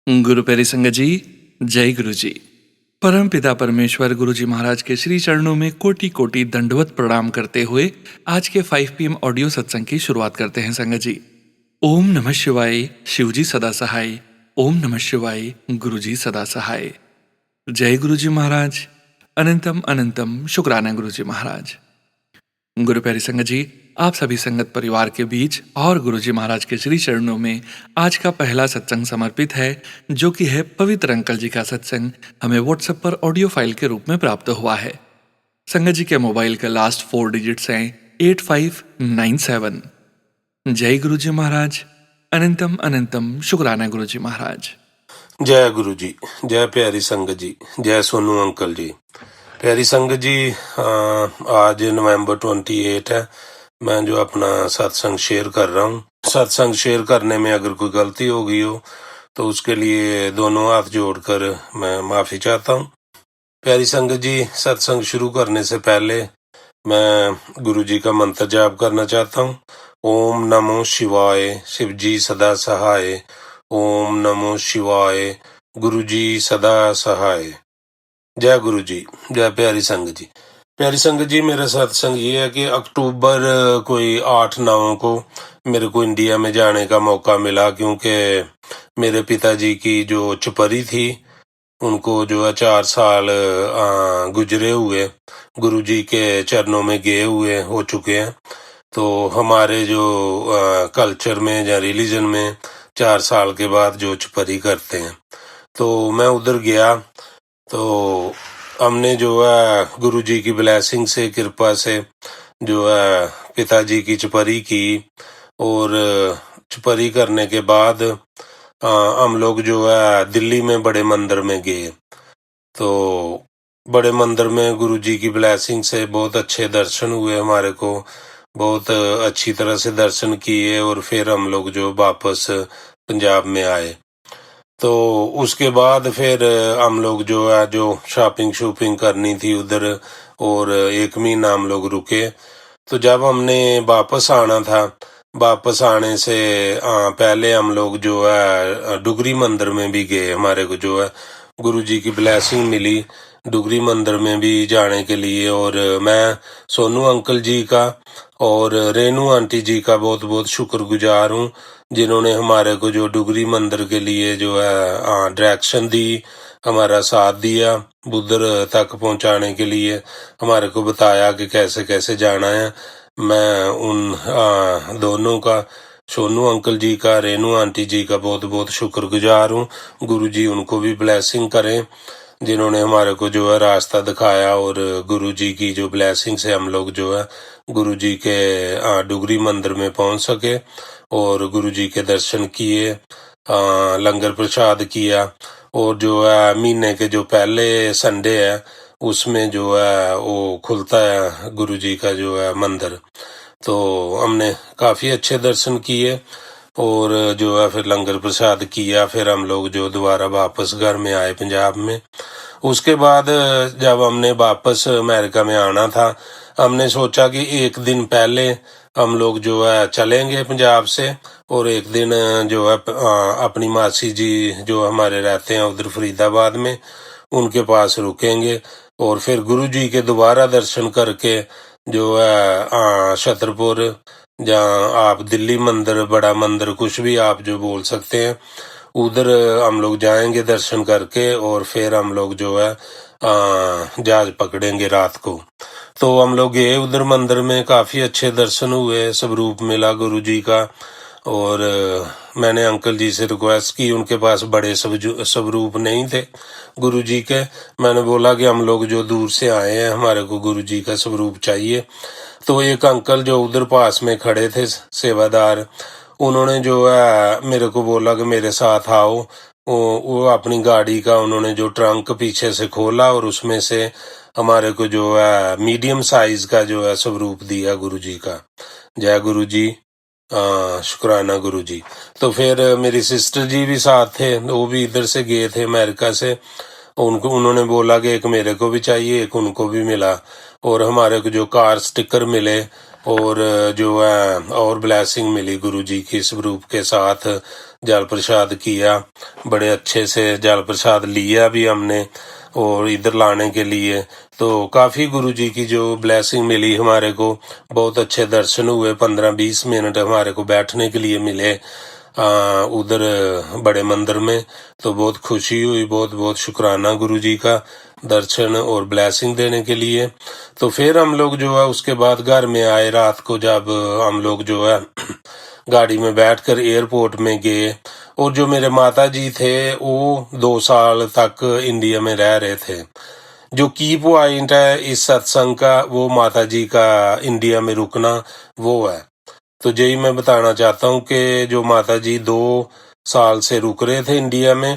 गुरु प्यारी संगत जी, जय गुरु जी। परम पिता परमेश्वर गुरु जी महाराज के श्री चरणों में कोटि कोटि दंडवत प्रणाम करते हुए आज के 5 PM ऑडियो सत्संग की शुरुआत करते हैं संगत जी। ओम नमः शिवाय, शिव जी सदा सहाय। ओम नमः शिवाय, गुरु जी सदा सहाय। जय गुरु जी महाराज। अनंतम अनंतम शुक्राना गुरु जी महाराज। गुरु प्यारी संगत जी, आप सभी संगत परिवार के बीच और गुरु जी महाराज के श्री चरणों में आज का पहला सत्संग समर्पित है, जो कि है पवित्र अंकल जी का सत्संग। हमें व्हाट्सएप पर ऑडियो फाइल के रूप में प्राप्त हुआ है। संगत जी के मोबाइल का लास्ट 4 डिजिट्स हैं 8597। जय गुरु जी महाराज। अनंतम अनंतम शुक्राना गुरु जी महाराज। जय गुरु जी, जय प्यारी संगत जी, जय सोनू अंकल जी। प्यारी संगत जी, आज नवंबर 28 है। मैं जो अपना सत्संग शेयर कर रहा हूँ, सत्संग शेयर करने में अगर कोई गलती हो गई हो तो उसके लिए दोनों हाथ जोड़कर मैं माफी चाहता हूँ। प्यारी संगत जी, सत्संग शुरू करने से पहले मैं गुरु जी का मंत्र जाप करना चाहता हूँ। ओम नमो शिवाय, शिव जी सदा सहाय। ओम नमो शिवाय, गुरु जी सदा सहाय। जय गुरु जी, जय प्यारी संगत जी। प्यारी संगत जी, मेरा सत्संग ये है कि अक्टूबर कोई 8-9 को मेरे को इंडिया में जाने का मौका मिला, क्योंकि मेरे पिताजी की जो चुपरी थी उनको जो है 4 साल गुजरे हुए गुरु जी के चरणों में गए हुए हो चुके हैं। तो हमारे जो कल्चर में या रिलीजन में 4 साल के बाद जो चुपरी करते हैं, तो मैं उधर गया। तो हमने जो है गुरु जी की ब्लेसिंग से, कृपा से जो है पिताजी की चुपरी की, और चुपरी करने के बाद हम लोग जो है दिल्ली में बड़े मंदिर में गए। तो बड़े मंदिर में गुरु जी की ब्लेसिंग से बहुत अच्छे दर्शन हुए हमारे को, बहुत अच्छी तरह से दर्शन किए, और फिर हम लोग जो वापस पंजाब में आए। तो उसके बाद फिर हम लोग जो है जो शॉपिंग करनी थी उधर, और 1 महीना हम लोग रुके। तो जब हमने वापस आना था, वापस आने से पहले हम लोग जो है डुगरी मंदिर में भी गए। हमारे को जो है गुरु जी की ब्लेसिंग मिली डुगरी मंदिर में भी जाने के लिए, और मैं सोनू अंकल जी का और रेनू आंटी जी का बहुत बहुत शुक्रगुजार हूँ, जिन्होंने हमारे को जो डुगरी मंदिर के लिए जो है डायरेक्शन दी, हमारा साथ दिया, उधर तक पहुंचाने के लिए हमारे को बताया कि कैसे कैसे जाना है। मैं उन दोनों का, सोनू अंकल जी का, रेनू आंटी जी का बहुत बहुत शुक्रगुजार हूँ। गुरु जी उनको भी ब्लेसिंग करें, जिन्होंने हमारे को जो है रास्ता दिखाया, और गुरु जी की जो ब्लेसिंग से हम लोग जो है गुरु जी के डुगरी मंदिर में पहुंच सके, और गुरु जी के दर्शन किए, लंगर प्रसाद किया। और जो है महीने के जो पहले संडे है उसमें जो है वो खुलता है गुरु जी का जो है मंदिर। तो हमने काफी अच्छे दर्शन किए, और जो है फिर लंगर प्रसाद किया। फिर हम लोग जो दोबारा वापस घर में आए पंजाब में। उसके बाद जब हमने वापस अमेरिका में आना था, हमने सोचा कि 1 दिन पहले हम लोग जो है चलेंगे पंजाब से, और 1 दिन जो है अपनी मासी जी जो हमारे रहते हैं उधर फरीदाबाद में, उनके पास रुकेंगे, और फिर गुरु जी के दोबारा दर्शन करके जो है छतरपुर, जहाँ आप दिल्ली मंदिर, बड़ा मंदिर, कुछ भी आप जो बोल सकते हैं, उधर हम लोग जाएंगे दर्शन करके, और फिर हम लोग जो है जहाज पकड़ेंगे रात को। तो हम लोग गए उधर मंदिर में, काफी अच्छे दर्शन हुए, स्वरूप मिला गुरु जी का। और मैंने अंकल जी से रिक्वेस्ट की, उनके पास बड़े स्वरूप नहीं थे गुरु जी के। मैंने बोला कि हम लोग जो दूर से आए हैं, हमारे को गुरु जी का स्वरूप चाहिए। तो एक अंकल जो उधर पास में खड़े थे, सेवादार, उन्होंने जो है मेरे को बोला कि मेरे साथ आओ। वो अपनी गाड़ी का उन्होंने जो ट्रंक पीछे से खोला, और उसमें से हमारे को जो है मीडियम साइज का जो है स्वरूप दिया गुरु जी का। जय गुरु जी, शुक्राना गुरु जी। तो फिर मेरी सिस्टर जी भी साथ थे, वो भी इधर से गए थे अमेरिका से। उनको उन्होंने बोला कि एक मेरे को भी चाहिए, एक उनको भी मिला, और हमारे को जो कार स्टिकर मिले, और जो है और ब्लेसिंग मिली गुरु जी की स्वरूप के साथ, जल प्रसाद किया, बड़े अच्छे से जल प्रसाद लिया भी हमने और इधर लाने के लिए। तो काफ़ी गुरुजी की जो ब्लेसिंग मिली हमारे को, बहुत अच्छे दर्शन हुए, 15-20 मिनट हमारे को बैठने के लिए मिले उधर बड़े मंदिर में। तो बहुत खुशी हुई, बहुत बहुत शुक्राना गुरुजी का दर्शन और ब्लेसिंग देने के लिए। तो फिर हम लोग जो है उसके बाद घर में आए रात को, जब हम लोग जो है गाड़ी में बैठकर एयरपोर्ट में गए। और जो मेरे माता जी थे वो 2 साल तक इंडिया में रह रहे थे। जो की पॉइंट है इस सत्संग का, वो माता जी का इंडिया में रुकना वो है। तो यही मैं बताना चाहता हूँ कि जो माता जी 2 साल से रुक रहे थे इंडिया में,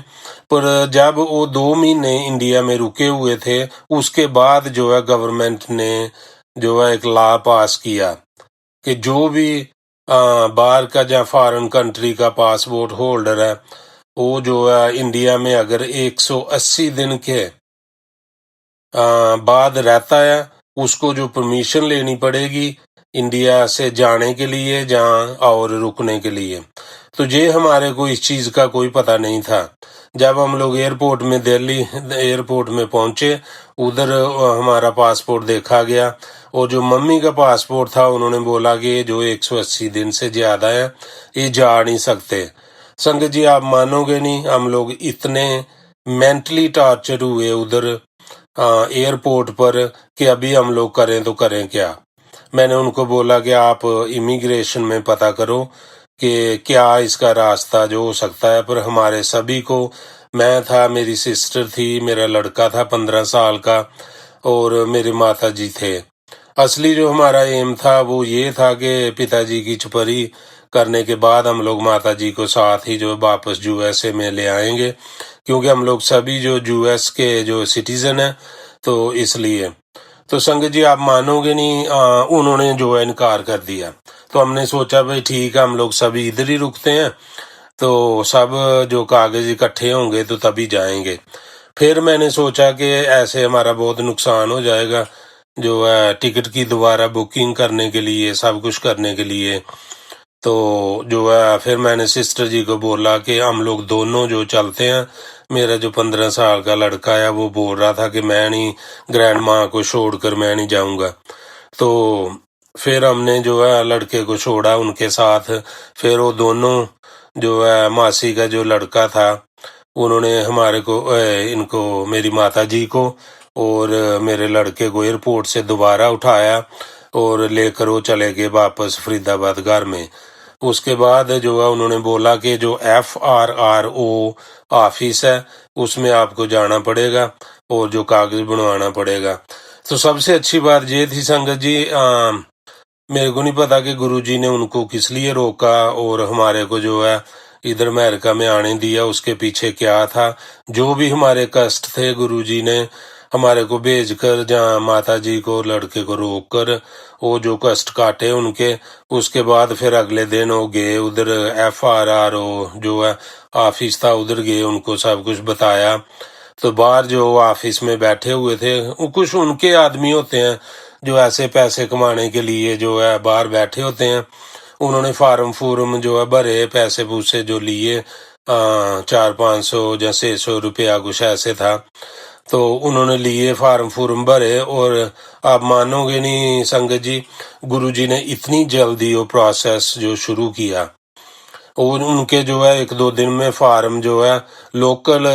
पर जब वो 2 महीने इंडिया में रुके हुए थे, उसके बाद जो है गवर्नमेंट ने जो है एक लॉ पास किया कि जो भी बाहर का या फॉरेन कंट्री का पासपोर्ट होल्डर है, वो जो है इंडिया में अगर 180 दिन के बाद रहता है, उसको जो परमिशन लेनी पड़ेगी इंडिया से जाने के लिए जहाँ और रुकने के लिए। तो ये हमारे को इस चीज़ का कोई पता नहीं था। जब हम लोग एयरपोर्ट में, दिल्ली एयरपोर्ट में पहुंचे, उधर हमारा पासपोर्ट देखा गया और जो मम्मी का पासपोर्ट था उन्होंने बोला कि जो 180 दिन से ज़्यादा है ये जा नहीं सकते। संगत जी आप मानोगे नहीं, हम लोग इतने मेंटली टॉर्चर हुए उधर एयरपोर्ट पर कि अभी हम लोग करें तो करें क्या। मैंने उनको बोला कि आप इमिग्रेशन में पता करो कि क्या इसका रास्ता जो हो सकता है। पर हमारे सभी को, मैं था, मेरी सिस्टर थी, मेरा लड़का था 15 साल का और मेरे माता जी थे। असली जो हमारा एम था वो ये था कि पिताजी की चुपरी करने के बाद हम लोग माता जी को साथ ही जो वापस यूएसए में ले आएंगे, क्योंकि हम लोग सभी जो यूएस के जो सिटीजन हैं, तो इसलिए। तो संगत जी आप मानोगे नहीं, उन्होंने जो है इनकार कर दिया। तो हमने सोचा भाई ठीक है, हम लोग सभी इधर ही रुकते हैं, तो सब जो कागज इकट्ठे होंगे तो तभी जाएंगे। फिर मैंने सोचा कि ऐसे हमारा बहुत नुकसान हो जाएगा, जो है टिकट की दोबारा बुकिंग करने के लिए, सब कुछ करने के लिए। तो जो है फिर मैंने सिस्टर जी को बोला कि हम लोग दोनों जो चलते हैं। मेरा जो 15 साल का लड़का है वो बोल रहा था कि मैं नहीं, ग्रैंड माँ को छोड़कर मैं नहीं जाऊंगा। तो फिर हमने जो है लड़के को छोड़ा उनके साथ। फिर वो दोनों जो है, मासी का जो लड़का था, उन्होंने हमारे को इनको, मेरी माता जी को और मेरे लड़के को एयरपोर्ट से दोबारा उठाया और लेकर वो चले गए वापस फरीदाबाद घर में। उसके बाद जो है उन्होंने बोला कि जो FRRO ऑफिस है उसमें आपको जाना पड़ेगा और जो कागज बनवाना पड़ेगा। तो सबसे अच्छी बात ये थी संगत जी, मेरे को नहीं पता कि गुरुजी ने उनको किस लिए रोका और हमारे को जो है इधर अमेरिका में आने दिया, उसके पीछे क्या था। जो भी हमारे कष्ट थे गुरुजी ने हमारे को भेजकर, जहाँ माता जी को, लड़के को रोक कर वो जो कष्ट काटे उनके। उसके बाद फिर अगले दिन वो गए उधर, FRRO जो है ऑफिस था, उधर गए, उनको सब कुछ बताया। तो बाहर जो ऑफिस में बैठे हुए थे, वो कुछ उनके आदमी होते हैं जो ऐसे पैसे कमाने के लिए जो है बाहर बैठे होते हैं। उन्होंने फार्म जो है भरे, पैसे पूसे जो लिए, 400-500 या 600 रुपया कुछ ऐसे था। तो उन्होंने लिए, फार्म भरे, और आप मानोगे नहीं संगत जी, गुरुजी ने इतनी जल्दी वो प्रोसेस जो शुरू किया, और उनके जो है 1-2 दिन में फार्म जो है लोकल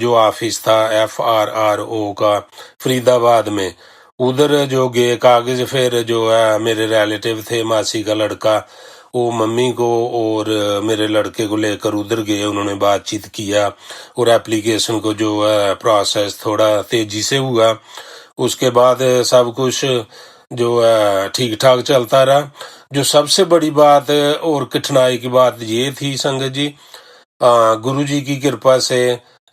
जो ऑफिस था FRRO का फरीदाबाद में, उधर जो गए कागज। फिर जो है मेरे रिलेटिव थे, मासी का लड़का, वो मम्मी को और मेरे लड़के को लेकर उधर गए। उन्होंने बातचीत किया और एप्लीकेशन को जो है प्रोसेस थोड़ा तेजी से हुआ। उसके बाद सब कुछ जो है ठीक ठाक चलता रहा। जो सबसे बड़ी बात और कठिनाई की बात ये थी संगत जी, गुरुजी की कृपा से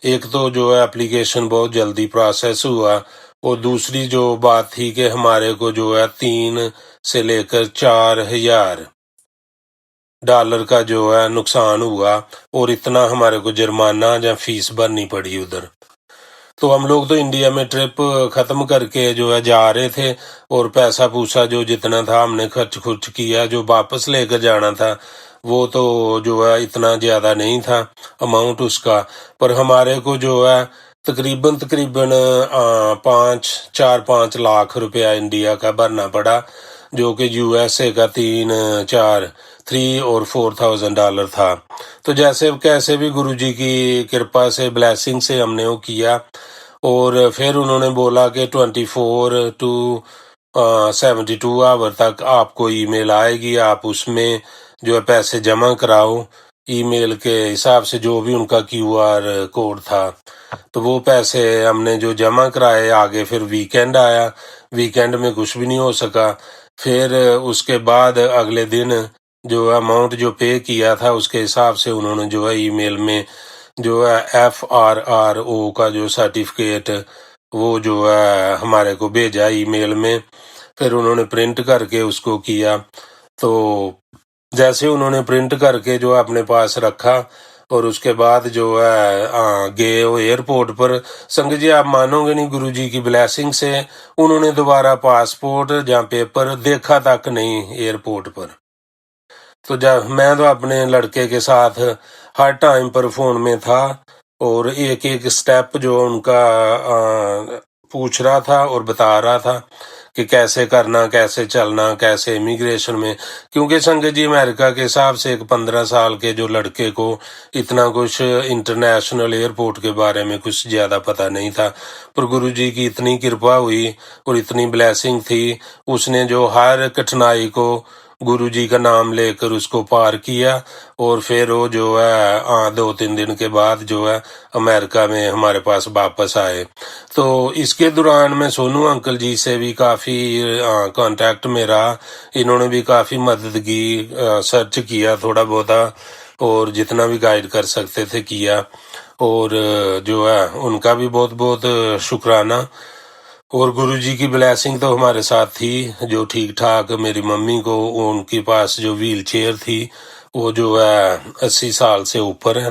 एक तो जो है एप्लीकेशन बहुत जल्दी प्रोसेस हुआ, और दूसरी जो बात थी कि हमारे को जो है 3 से लेकर 4,000 डॉलर का जो है नुकसान हुआ, और इतना हमारे को जुर्माना या फीस भरनी पड़ी उधर। तो हम लोग तो इंडिया में ट्रिप खत्म करके जो है जा रहे थे, और पैसा पूसा जो जितना था हमने खर्च खुर्च किया। जो वापस लेकर जाना था वो तो जो है इतना ज़्यादा नहीं था अमाउंट उसका, पर हमारे को जो है तकरीबन तकरीबन 5 4 5 लाख रुपया इंडिया का भरना पड़ा, जो कि यूएसए का 3 और 4 थाउजेंड डॉलर था। तो जैसे कैसे भी गुरुजी की कृपा से ब्लेसिंग से हमने वो किया, और फिर उन्होंने बोला कि 24 to 72 आवर तक आपको ईमेल आएगी, आप उसमें जो है पैसे जमा कराओ ईमेल के हिसाब से, जो भी उनका क्यूआर कोड था। तो वो पैसे हमने जो जमा कराए, आगे फिर वीकेंड आया, वीकेंड में कुछ भी नहीं हो सका। फिर उसके बाद अगले दिन जो अमाउंट जो पे किया था उसके हिसाब से उन्होंने जो है ईमेल में जो है FRRO का जो सर्टिफिकेट वो जो है हमारे को भेजा ईमेल में। फिर उन्होंने प्रिंट करके उसको किया। तो जैसे उन्होंने प्रिंट करके जो अपने पास रखा, और उसके बाद जो है गए वो एयरपोर्ट पर। संग जी आप मानोगे नहीं, गुरुजी की ब्लेसिंग से उन्होंने दोबारा पासपोर्ट या पेपर देखा तक नहीं एयरपोर्ट पर। तो जब मैं तो अपने लड़के के साथ हर टाइम पर फोन में था, और एक एक स्टेप जो उनका पूछ रहा था और बता रहा था कि कैसे करना, कैसे चलना, कैसे इमिग्रेशन में। क्योंकि संजय जी अमेरिका के हिसाब से एक 15 साल के जो लड़के को इतना कुछ इंटरनेशनल एयरपोर्ट के बारे में कुछ ज़्यादा पता नहीं था, पर गुरुजी की इतनी कृपा हुई और इतनी ब्लेसिंग थी, उसने जो हर कठिनाई को गुरुजी का नाम लेकर उसको पार किया। और फिर वो जो है 2-3 दिन के बाद जो है अमेरिका में हमारे पास वापस आए। तो इसके दौरान मैं सोनू अंकल जी से भी काफ़ी कांटेक्ट में रहा, इन्होंने भी काफ़ी मदद की, सर्च किया थोड़ा बहुता, और जितना भी गाइड कर सकते थे किया। और जो है उनका भी बहुत बहुत शुक्राना। और गुरुजी की ब्लेसिंग तो हमारे साथ थी, जो ठीक ठाक मेरी मम्मी को उनके पास जो व्हील चेयर थी वो जो है 80 साल से ऊपर है।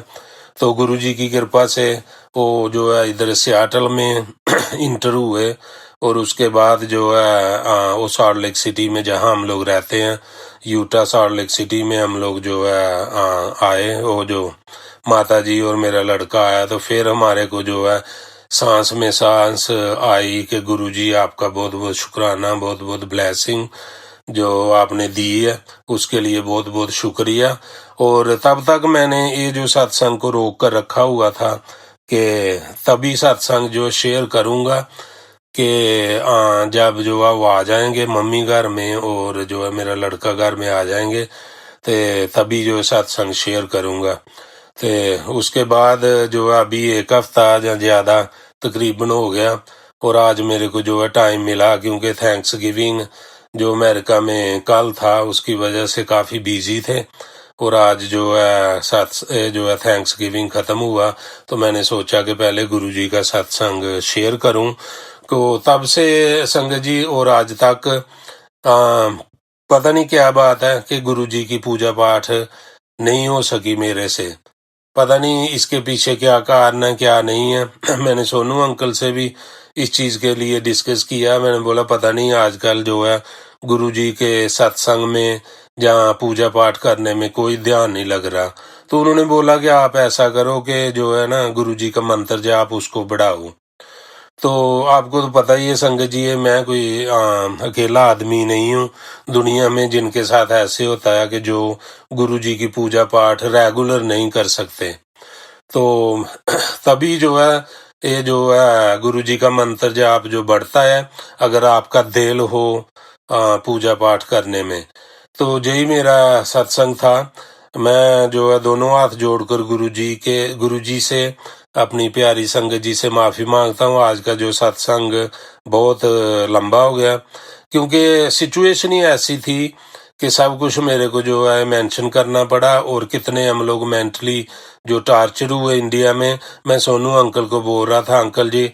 तो गुरुजी की कृपा से वो जो है इधर सियाटल में इंटर हुए, और उसके बाद जो है वो सॉल्ट लेक सिटी में जहाँ हम लोग रहते हैं, यूटा सॉल्ट लेक सिटी में हम लोग जो है आए। वो जो माता जी और मेरा लड़का आया, तो फिर हमारे को जो है सांस में सांस आई कि गुरुजी आपका बहुत बहुत शुक्राना, बहुत बहुत ब्लेसिंग जो आपने दी है, उसके लिए बहुत बहुत शुक्रिया। और तब तक मैंने ये जो सत्संग को रोक कर रखा हुआ था कि तभी सत्संग जो शेयर करूँगा कि जब जो है वो आ जाएंगे मम्मी घर में, और जो है मेरा लड़का घर में आ जाएंगे, तो तभी जो सत्संग शेयर करूँगा। तो उसके बाद जो है अभी 1 हफ्ता या ज़्यादा तकरीबन हो गया, और आज मेरे को जो है टाइम मिला, क्योंकि थैंक्स गिविंग जो अमेरिका में कल था उसकी वजह से काफ़ी बिजी थे, और आज जो है जो है थैंक्स गिविंग ख़त्म हुआ, तो मैंने सोचा कि पहले गुरुजी का सत्संग शेयर करूं। तो तब से संगत जी और आज तक पता नहीं क्या बात है कि गुरुजी की पूजा पाठ नहीं हो सकी मेरे से। पता नहीं इसके पीछे क्या कारण है, क्या नहीं है। मैंने सोनू अंकल से भी इस चीज के लिए डिस्कस किया। मैंने बोला पता नहीं आजकल जो है गुरुजी के सत्संग में जहाँ पूजा पाठ करने में कोई ध्यान नहीं लग रहा। तो उन्होंने बोला कि आप ऐसा करो कि जो है ना गुरुजी का मंत्र जाप उसको बढ़ाओ। तो आपको तो पता ही है संगत जी, मैं कोई अकेला आदमी नहीं हूँ दुनिया में जिनके साथ ऐसे होता है कि जो गुरुजी की पूजा पाठ रेगुलर नहीं कर सकते। तो तभी जो है ये जो है गुरुजी का मंत्र जाप जो बढ़ता है, अगर आपका दिल हो पूजा पाठ करने में। तो यही मेरा सत्संग था। मैं जो है दोनों हाथ जोड़कर गुरुजी से अपनी प्यारी संगत जी से माफी मांगता हूँ। आज का जो सत्संग बहुत लंबा हो गया, क्योंकि सिचुएशन ही ऐसी थी कि सब कुछ मेरे को जो है मेंशन करना पड़ा, और कितने हम लोग मेंटली जो टार्चर हुए इंडिया में। मैं सोनू अंकल को बोल रहा था, अंकल जी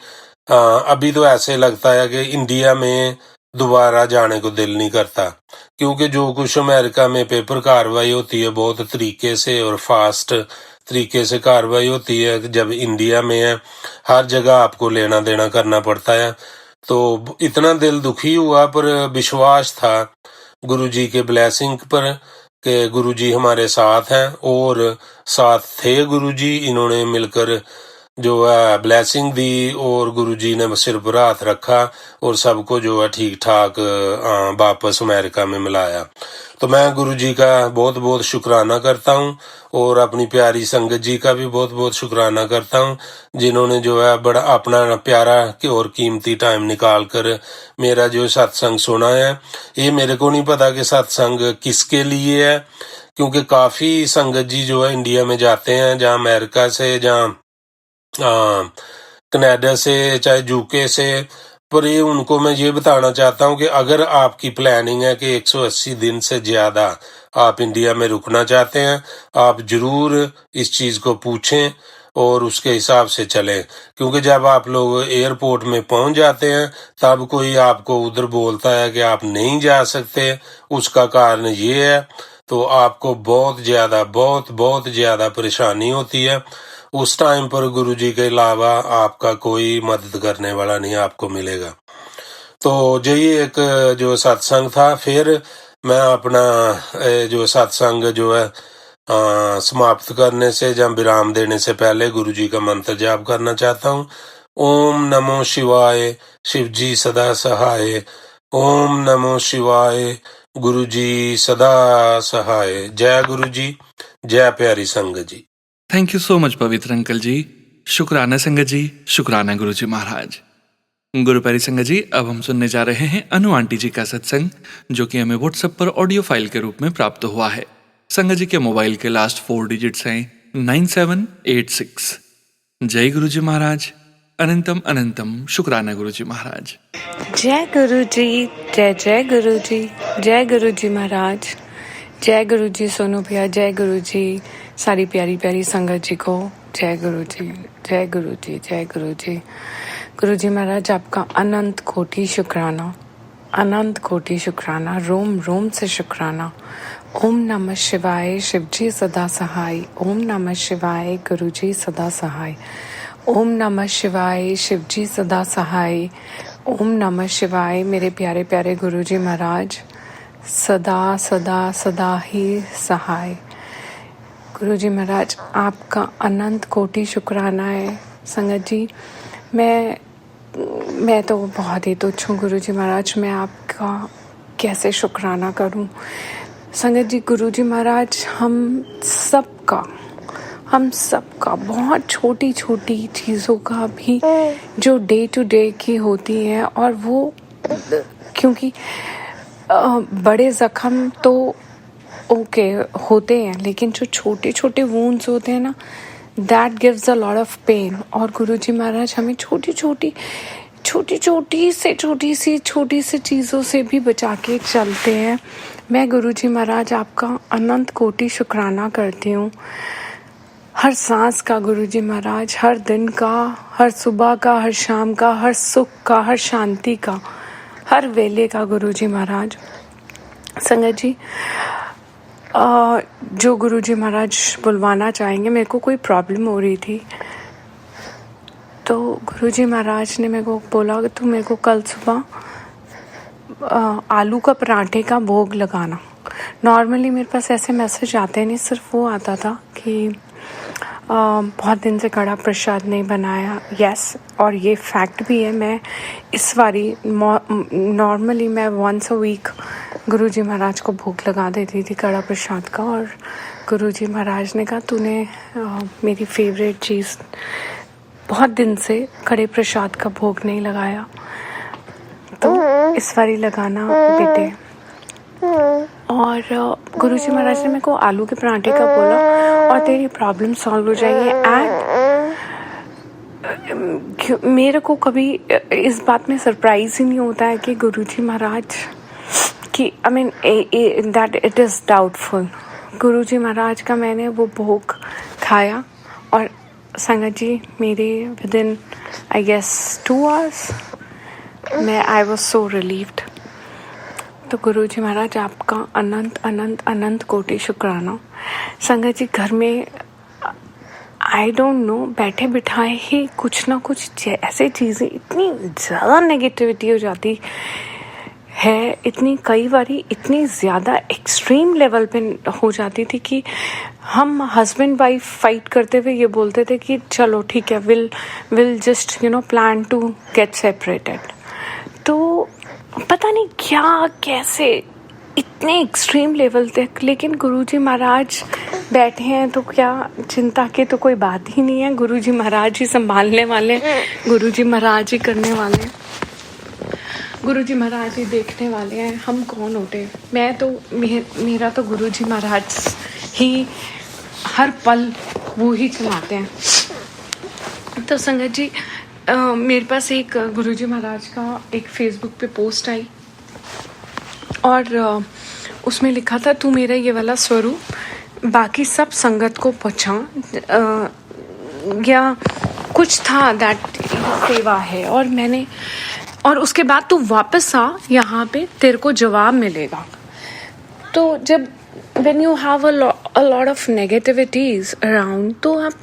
अभी तो ऐसे लगता है कि इंडिया में दोबारा जाने को दिल नहीं करता, क्योंकि जो कुछ अमेरिका में पेपर कार्रवाई होती है बहुत तरीके से और फास्ट तरीके से कार्रवाई होती है, जब इंडिया में है हर जगह आपको लेना देना करना पड़ता है। तो इतना दिल दुखी हुआ, पर विश्वास था गुरुजी के ब्लेसिंग पर कि गुरुजी हमारे साथ हैं और साथ थे गुरुजी। इन्होंने मिलकर जो है ब्लेसिंग दी और गुरुजी ने सिर पर हाथ रखा और सबको जो है ठीक ठाक वापस अमेरिका में मिलाया। तो मैं गुरुजी का बहुत बहुत शुक्राना करता हूँ और अपनी प्यारी संगत जी का भी बहुत बहुत शुक्राना करता हूँ, जिन्होंने जो है बड़ा अपना प्यारा और कीमती टाइम निकाल कर मेरा जो सत्संग सुना है। ये मेरे को नहीं पता कि सत्संग किसके लिए है, क्योंकि काफ़ी संगत जी जो है इंडिया में जाते हैं, जहाँ अमेरिका से, जहाँ कनाडा से, चाहे यूके से। पर ये उनको मैं ये बताना चाहता हूँ कि अगर आपकी प्लानिंग है कि 180 दिन से ज़्यादा आप इंडिया में रुकना चाहते हैं, आप ज़रूर इस चीज़ को पूछें और उसके हिसाब से चलें, क्योंकि जब आप लोग एयरपोर्ट में पहुंच जाते हैं तब कोई आपको उधर बोलता है कि आप नहीं जा सकते, उसका कारण ये है, तो आपको बहुत ज़्यादा परेशानी होती है। उस टाइम पर गुरुजी के अलावा आपका कोई मदद करने वाला नहीं आपको मिलेगा। तो यही एक जो सत्संग था। फिर मैं अपना जो सत्संग जो है समाप्त करने से या विराम देने से पहले गुरुजी का मंत्र जाप करना चाहता हूँ। ओम नमो शिवाय, शिवजी सदा सहाय। ओम नमो शिवाय, गुरुजी सदा सहाय। जय गुरुजी, जय प्यारी संगत जी। थैंक यू सो मच पवित्र अंकल जी। शुक्राना संगत जी, शुक्राना गुरुजी महाराज। गुरु प्यारी संगत जी, अब हम सुनने जा रहे हैं अनु आंटी जी का सत्संग, जो कि हमें व्हाट्सएप पर ऑडियो फाइल के रूप में प्राप्त हुआ है। संगत जी के मोबाइल के लास्ट 4 डिजिट्स हैं 9786। जय गुरुजी महाराज, अनंतम अनंतम शुक्राना गुरुजी महाराज। जय गुरु जी, जय जय गुरु जी, जय गुरु जी महाराज, जय गुरु जी सोनू भैया, जय गुरु जी सारी प्यारी प्यारी संगत जी को, जय गुरु जी, जय गुरु जी, जय गुरु जी। गुरु जी महाराज आपका अनंत कोटि शुक्राना, अनंत कोटि शुक्राना, रोम रोम से शुक्राना। ओम नमः शिवाय, शिवजी सदा सहाय। ओम नमः शिवाय, गुरु जी सदा सहाय। ओम नमः शिवाय, शिवजी सदा सहाय। ओम नमः शिवाय, मेरे प्यारे प्यारे गुरु जी महाराज सदा सदा सदा ही सहाय। गुरु जी महाराज आपका अनंत कोटि शुक्राना है। संगत जी, मैं तो बहुत ही तुच्छ हूँ गुरु जी महाराज, मैं आपका कैसे शुक्राना करूँ। संगत जी, गुरु जी महाराज हम सबका बहुत छोटी छोटी चीज़ों का भी जो डे टू डे की होती हैं, और वो क्योंकि बड़े जख्म तो ओके होते हैं, लेकिन जो छोटे छोटे वूंड्स होते हैं ना, that gives a lot of pain. और गुरुजी महाराज हमें छोटी सी चीज़ों से भी बचा के चलते हैं। मैं गुरुजी महाराज आपका अनंत कोटि शुक्राना करती हूँ, हर सांस का गुरुजी महाराज, हर दिन का, हर सुबह का, हर शाम का, हर सुख का, हर शांति का, हर वेले का गुरुजी महाराज। संगत जी, जो गुरुजी महाराज बुलवाना चाहेंगे, मेरे को कोई प्रॉब्लम हो रही थी, तो गुरुजी महाराज ने मेरे को बोला कि तू मेरे को कल सुबह आलू का पराठे का भोग लगाना। नॉर्मली मेरे पास ऐसे मैसेज आते नहीं, सिर्फ वो आता था कि बहुत दिन से कड़ा प्रसाद नहीं बनाया। यस, और ये फैक्ट भी है। मैं इस बारी नॉर्मली मैं वंस अ वीक गुरुजी महाराज को भोग लगा देती थी कड़ा प्रसाद का, और गुरुजी महाराज ने कहा तूने मेरी फेवरेट चीज़ बहुत दिन से कड़े प्रसाद का भोग नहीं लगाया, तो इस बारी लगाना बेटे। और गुरुजी महाराज ने मेरे को आलू के पराठे का बोला और तेरी प्रॉब्लम सॉल्व हो जाएगी। एंड मेरे को कभी इस बात में सरप्राइज ही नहीं होता है कि गुरुजी महाराज कि I mean that it is doubtful. Guruji Maharaj का मैंने वो भोग खाया और संगत जी मेरे within I guess 2 hours मैं आई वॉज सो रिलीव्ड। तो गुरुजी महाराज आपका अनंत अनंत अनंत कोटि शुक्राना। संगत जी, घर में आई डोंट नो बैठे बिठाए ही कुछ ना कुछ ऐसे चीज़ें, इतनी ज़्यादा नेगेटिविटी हो जाती है इतनी कई बारी इतनी ज़्यादा एक्सट्रीम लेवल पे हो जाती थी कि हम हस्बैंड वाइफ फाइट करते हुए ये बोलते थे कि चलो ठीक है, will just plan to get separated. तो पता नहीं क्या कैसे इतने एक्सट्रीम लेवल तक, लेकिन गुरुजी महाराज बैठे हैं तो क्या चिंता की तो कोई बात ही नहीं है। गुरुजी महाराज ही संभालने वाले, गुरुजी महाराज ही करने वाले, गुरुजी महाराज ही देखने वाले हैं। हम कौन होते, मैं तो मेरा तो गुरुजी महाराज ही हर पल वो ही चलाते हैं। तो संगत जी, मेरे पास एक गुरुजी महाराज का एक फेसबुक पे पोस्ट आई और उसमें लिखा था, तू मेरा ये वाला स्वरूप बाकी सब संगत को पहुँचा, या कुछ था दैट सेवा है। और उसके बाद तू वापस आ, यहाँ पे तेरे को जवाब मिलेगा। तो जब when you have a lot of negativities around, तो आप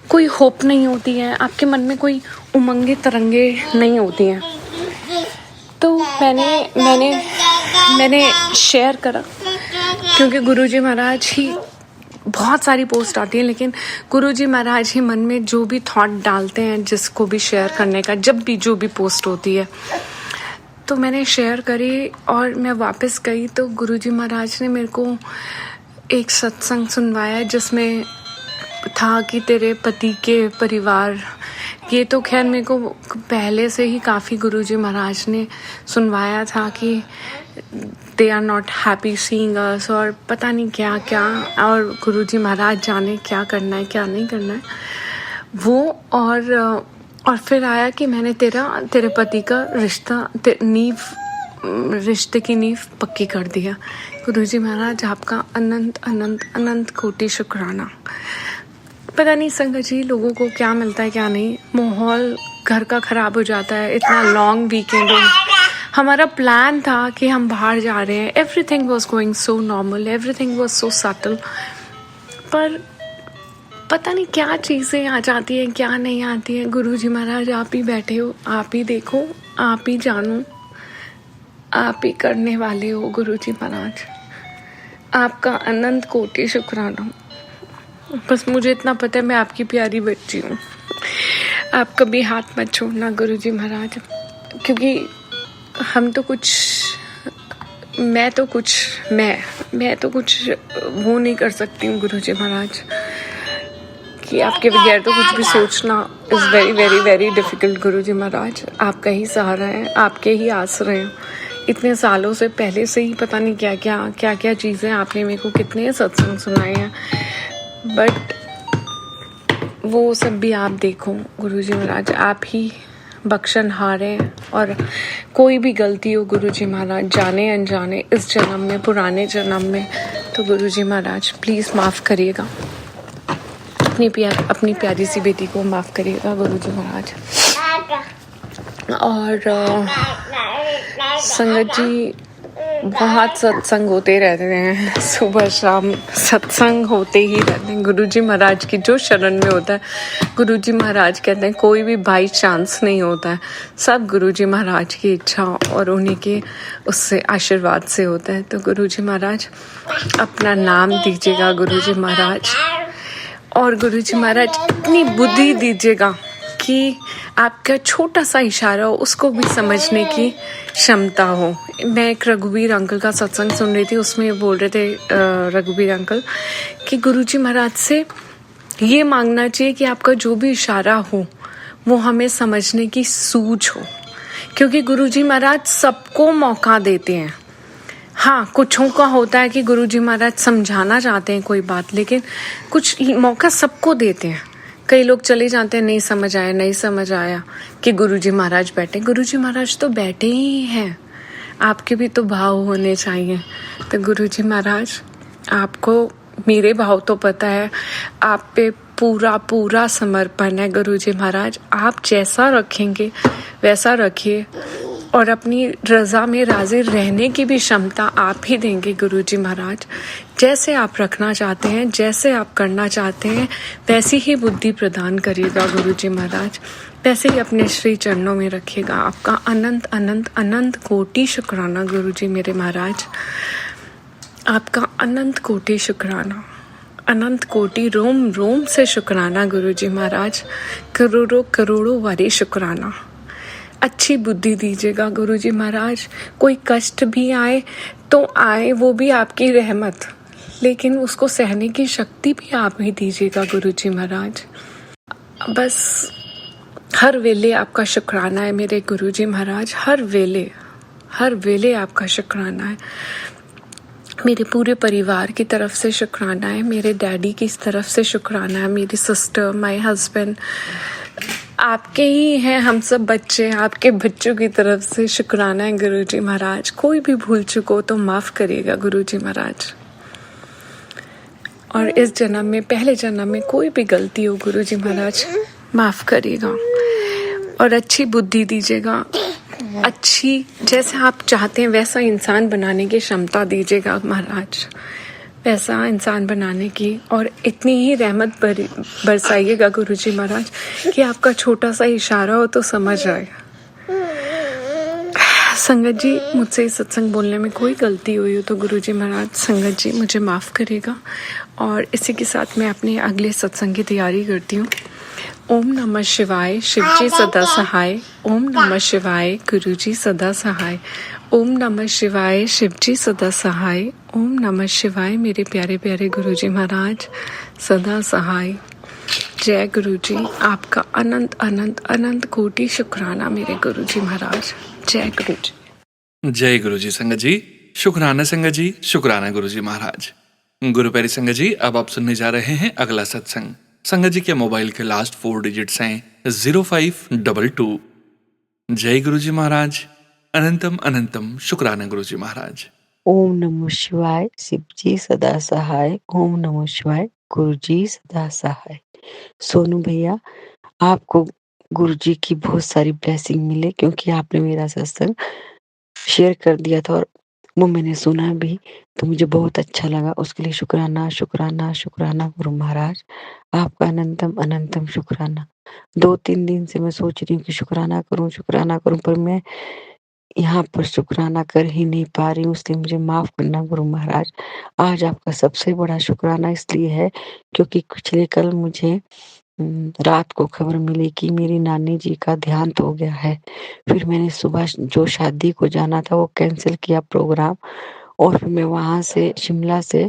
कोई होप नहीं होती है, आपके मन में कोई उमंगे तरंगे नहीं होती हैं। तो मैंने शेयर करा, क्योंकि गुरुजी महाराज ही बहुत सारी पोस्ट आती है, लेकिन गुरुजी महाराज ही मन में जो भी थॉट डालते हैं जिसको भी शेयर करने का, जब भी जो भी पोस्ट होती है, तो मैंने शेयर करी। और मैं वापस गई तो गुरुजी महाराज ने मेरे को एक सत्संग सुनवाया जिसमें था कि तेरे पति के परिवार, ये तो खैर मेरे को पहले से ही काफ़ी गुरुजी महाराज ने सुनवाया था कि they are not happy seeing us, और पता नहीं क्या क्या, और गुरुजी महाराज जाने क्या करना है क्या नहीं करना है वो। और फिर आया कि मैंने तेरे पति का रिश्ते की नींव पक्की कर दिया। गुरुजी महाराज आपका अनंत अनंत अनंत कोटि शुक्राना। पता नहीं संगत जी लोगों को क्या मिलता है क्या नहीं, माहौल घर का ख़राब हो जाता है। इतना लॉन्ग वीकेंड हो, हमारा प्लान था कि हम बाहर जा रहे हैं, everything was going so normal, everything was so subtle, पर पता नहीं क्या चीज़ें आ जाती हैं क्या नहीं आती हैं। गुरुजी महाराज आप ही बैठे हो, आप ही देखो, आप ही जानो, आप ही करने वाले हो। गुरुजी महाराज आपका अनंत कोटि शुक्राना। बस मुझे इतना पता है मैं आपकी प्यारी बच्ची हूँ, आप कभी हाथ मत छोड़ना गुरुजी महाराज, क्योंकि हम तो कुछ, मैं तो कुछ वो नहीं कर सकती हूँ गुरुजी महाराज, कि आपके बगैर तो कुछ भी सोचना is very very very difficult. Guruji Maharaj आपका ही सहारा है, आपके ही आसरे हैं। इतने सालों से पहले से ही पता नहीं क्या चीज़ें आपने मेरे को कितने सत्संग सुनाए हैं, बट वो सब भी आप देखो गुरुजी महाराज, आप ही बख्शनहार हैं। और कोई भी गलती हो गुरुजी महाराज, जाने अनजाने, इस जन्म में पुराने जन्म में, तो गुरुजी महाराज प्लीज़ माफ़ करिएगा, अपनी प्यारी सी बेटी को माफ़ करिएगा गुरुजी महाराज। और संगत जी बहुत सत्संग होते रहते हैं, सुबह शाम सत्संग होते ही रहते हैं। गुरुजी महाराज की जो शरण में होता है, गुरुजी महाराज कहते हैं कोई भी बाई चांस नहीं होता है, सब गुरुजी महाराज की इच्छा और उन्हीं के उससे आशीर्वाद से होता है। तो गुरुजी महाराज अपना नाम दीजिएगा गुरुजी महाराज, और गुरुजी महाराज इतनी बुद्धि दीजिएगा कि आपका छोटा सा इशारा हो उसको भी समझने की क्षमता हो। मैं एक रघुवीर अंकल का सत्संग सुन रही थी, उसमें बोल रहे थे रघुवीर अंकल कि गुरुजी महाराज से ये मांगना चाहिए कि आपका जो भी इशारा हो वो हमें समझने की सूझ हो, क्योंकि गुरुजी महाराज सबको मौका देते हैं। हाँ, कुछों का होता है कि गुरुजी महाराज समझाना चाहते हैं कोई बात, लेकिन कुछ मौका सबको देते हैं। कई लोग चले जाते हैं, नहीं समझ आया कि गुरुजी महाराज बैठे। गुरुजी महाराज तो बैठे ही हैं, आपके भी तो भाव होने चाहिए। तो गुरुजी महाराज आपको मेरे भाव तो पता है, आप पे पूरा समर्पण है। गुरुजी महाराज आप जैसा रखेंगे वैसा रखिए, और अपनी रज़ा में राज़ी रहने की भी क्षमता आप ही देंगे गुरुजी महाराज। जैसे आप रखना चाहते हैं, जैसे आप करना चाहते हैं, वैसी ही बुद्धि प्रदान करिएगा गुरुजी महाराज। वैसे ही अपने श्री चरणों में रखिएगा। आपका अनंत अनंत अनंत कोटि शुक्राना गुरुजी मेरे महाराज। आपका अनंत कोटि शुक्राना, अनंत कोटि रोम रोम से शुक्राना गुरुजी महाराज। करोड़ों करोड़ों वारी शुक्राना। अच्छी बुद्धि दीजिएगा गुरुजी महाराज। कोई कष्ट भी आए तो आए, वो भी आपकी रहमत, लेकिन उसको सहने की शक्ति भी आप ही दीजिएगा गुरुजी महाराज। बस हर वेले आपका शुक्राना है मेरे गुरुजी महाराज। हर वेले आपका शुक्राना है। मेरे पूरे परिवार की तरफ से शुक्राना है। मेरे डैडी की तरफ से शुक्राना है। मेरी सिस्टर, माय हस्बैंड, आपके ही हैं हम सब बच्चे। आपके बच्चों की तरफ से शुक्राना है गुरुजी महाराज। कोई भी भूल चुको तो माफ़ करिएगा गुरुजी महाराज। और इस जन्म में, पहले जन्म में कोई भी गलती हो गुरुजी महाराज, माफ़ करिएगा और अच्छी बुद्धि दीजिएगा। अच्छी, जैसे आप चाहते हैं वैसा इंसान बनाने की क्षमता दीजिएगा महाराज, वैसा इंसान बनाने की। और इतनी ही रहमत बरसाइएगा गुरुजी महाराज कि आपका छोटा सा इशारा हो तो समझ आए। संगत जी, मुझसे सत्संग बोलने में कोई गलती हुई हो तो गुरुजी महाराज, संगत जी मुझे माफ़ करिएगा। और इसी के साथ मैं अपने अगले सत्संग की तैयारी करती हूँ। ओम नमः शिवाय, शिवजी सदा सहाय। ओम नमः शिवाय, गुरुजी सदा सहाय। ओम नमः शिवाय, शिवजी सदा सहाय। ओम नमः शिवाय, मेरे प्यारे प्यारे गुरुजी महाराज सदा सहाय। जय गुरुजी। आपका अनंत अनंत अनंत कोटि शुक्राना मेरे गुरुजी महाराज। जय गुरुजी। जय गुरुजी संगत जी। शुक्राना संगत जी, शुक्राना गुरुजी महाराज। गुरु प्यारी संगत जी, अब आप सुनने जा रहे हैं अगला सत्संग। संगत जी के मोबाइल के लास्ट 4 डिजिट्स हैं 0522। जय गुरुजी महाराज। अनंतम अनंतम शुक्राना गुरुजी महाराज। ओम नमः शिवाय, शिवजी सदा सहाय। ओम नमः शिवाय, गुरुजी सदा सहाय। सोनू भैया, आपको गुरुजी की बहुत सारी ब्लेसिंग मिले, क्योंकि आपने मेरा सत्संग शेयर कर दिया था और वो मैंने सुना भी, तो मुझे बहुत अच्छा लगा। उसके लिए शुक्राना शुक्राना शुक्राना गुरु महाराज। आपका अनंतम अनंतम शुक्राना। 2-3 दिन से मैं सोच रही हूँ कि शुक्राना करूँ, पर मैं यहाँ पर शुक्राना कर ही नहीं पा रही हूँ, इसलिए मुझे माफ़ करना गुरु महाराज। आज आपका सबसे बड़ा शुक्राना इसलिए है क्योंकि पिछले कल मुझे रात को खबर मिली कि मेरी नानी जी का देहांत हो गया है। फिर मैंने सुबह जो शादी को जाना था वो कैंसिल किया प्रोग्राम, और फिर मैं वहाँ से शिमला से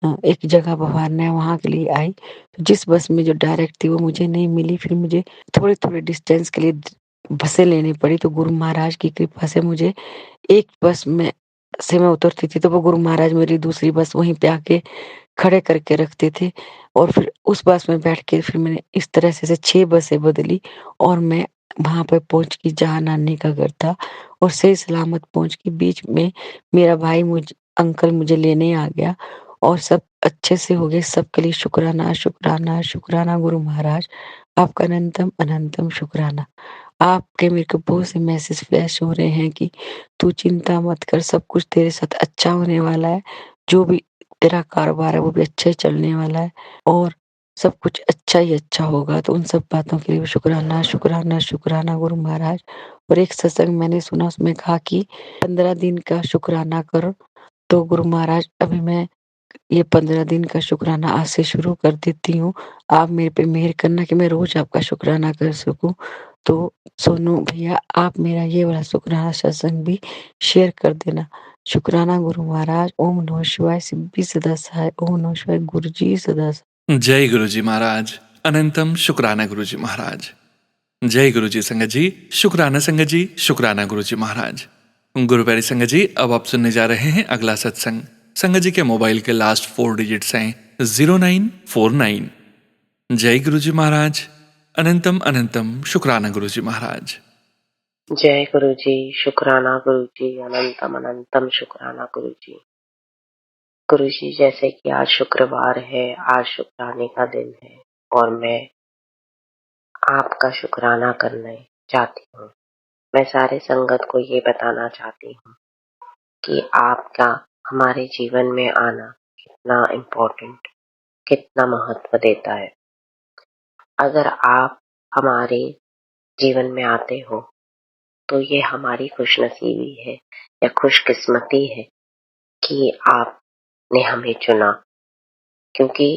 एक जगह भवाना है वहाँ के लिए आई। तो जिस बस में जो डायरेक्ट थी वो मुझे नहीं मिली। फिर मुझे थोड़े-थोड़े डिस्टेंस के लिए बसें लेनी पड़ी, तो गुरु महाराज की कृपा से मुझे एक बस में से मैं उतरती थी तो वो गुरु महाराज मेरी दूसरी बस वहीं पे आके खड़े करके रखते थे, और फिर उस बस में बैठ के फिर मैंने इस तरह से 6 बसें बदली और मैं वहाँ पे पहुँच गई जहाँ नानी का घर था, और सही सलामत पहुँच गई। बीच में मेरा भाई अंकल मुझे लेने आ गया और सब अच्छे से हो गए। सबके लिए शुक्राना शुक्राना शुक्राना गुरु महाराज। आपका अनंतम अनंतम शुक्राना। आपके मेरे को बहुत से मैसेज फ्लैश हो रहे हैं कि तू चिंता मत कर, सब कुछ तेरे साथ अच्छा होने वाला है। जो भी तेरा कारोबार है वो भी अच्छा ही चलने वाला है और सब कुछ अच्छा ही अच्छा होगा। तो उन सब बातों के लिए शुक्राना शुक्राना शुक्राना गुरु महाराज। और एक सत्संग मैंने सुना, उसमें कहा कि 15 दिन का शुक्राना करो। तो गुरु महाराज, अभी मैं ये 15 दिन का शुक्राना आज से शुरू कर देती हूँ। आप मेरे पे मेहर करना कि मैं रोज आपका शुक्राना कर सकूं। तो सोनू भैया, आप मेरा ये वाला शुक्राना सत्संग भी शेयर कर देना। शुक्राना गुरु महाराज। ओम नमः शिवाय, शिवजी सदा सहाय। ओम नमः शिवाय, गुरुजी सदा सहाय। जय गुरुजी महाराज। अनंतम शुक्राना गुरुजी महाराज। जय गुरुजी संगत जी। शुक्राना संगत जी, शुक्राना गुरुजी महाराज। गुरु प्यारी संगत जी, अब आप सुनने जा रहे हैं अगला सत्संग। संगत जी के मोबाइल के लास्ट 4 डिजिट्स हैं 0949। जय गुरुजी महाराज। अनंतम अनंतम शुक्राना गुरुजी महाराज। जय गुरुजी। शुक्राना गुरुजी। अनंतम अनंतम शुक्राना गुरुजी। गुरुजी, जैसे कि आज शुक्रवार है, आज शुक्राने का दिन है और मैं आपका शुक्राना करना चाहती हूँ। मैं सारे संगत को ये बताना चाहती हूँ कि आपका हमारे जीवन में आना कितना इम्पोर्टेंट, कितना महत्व देता है। अगर आप हमारे जीवन में आते हो तो ये हमारी खुशनसीबी है या खुशकिस्मती है कि आपने हमें चुना, क्योंकि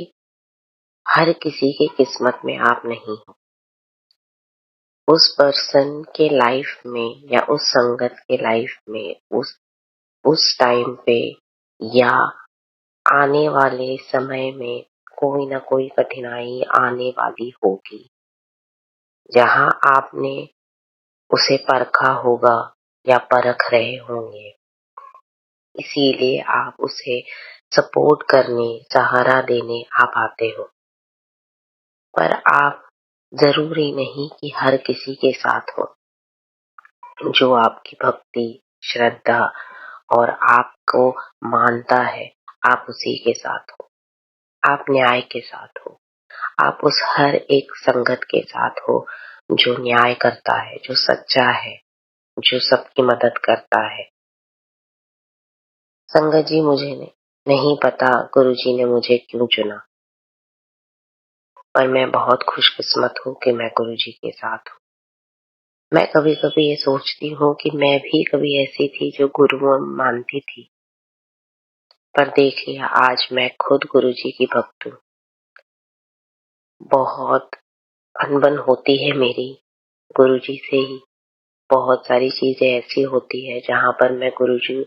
हर किसी की किस्मत में आप नहीं हो। उस पर्सन के लाइफ में या उस संगत के लाइफ में उस टाइम पे या आने वाले समय में कोई ना कोई कठिनाई आने वाली होगी, जहां आपने उसे परखा होगा या परख रहे होंगे। इसीलिए आप उसे सपोर्ट करने, सहारा देने आप आते हो। पर आप जरूरी नहीं कि हर किसी के साथ हो। जो आपकी भक्ति, श्रद्धा और आपको मानता है, आप उसी के साथ हो। आप न्याय के साथ हो। आप उस हर एक संगत के साथ हो जो न्याय करता है, जो सच्चा है, जो सबकी मदद करता है। संगत जी, मुझे नहीं पता गुरुजी ने मुझे क्यों चुना, पर मैं बहुत खुशकिस्मत हूँ कि मैं गुरुजी के साथ हूँ। मैं कभी कभी ये सोचती हूँ कि मैं भी कभी ऐसी थी जो गुरुओं मानती थी, पर देख लिया आज मैं खुद गुरुजी की भक्त हूँ। बहुत अनबन होती है मेरी गुरुजी से ही। बहुत सारी चीजें ऐसी होती है जहाँ पर मैं गुरुजी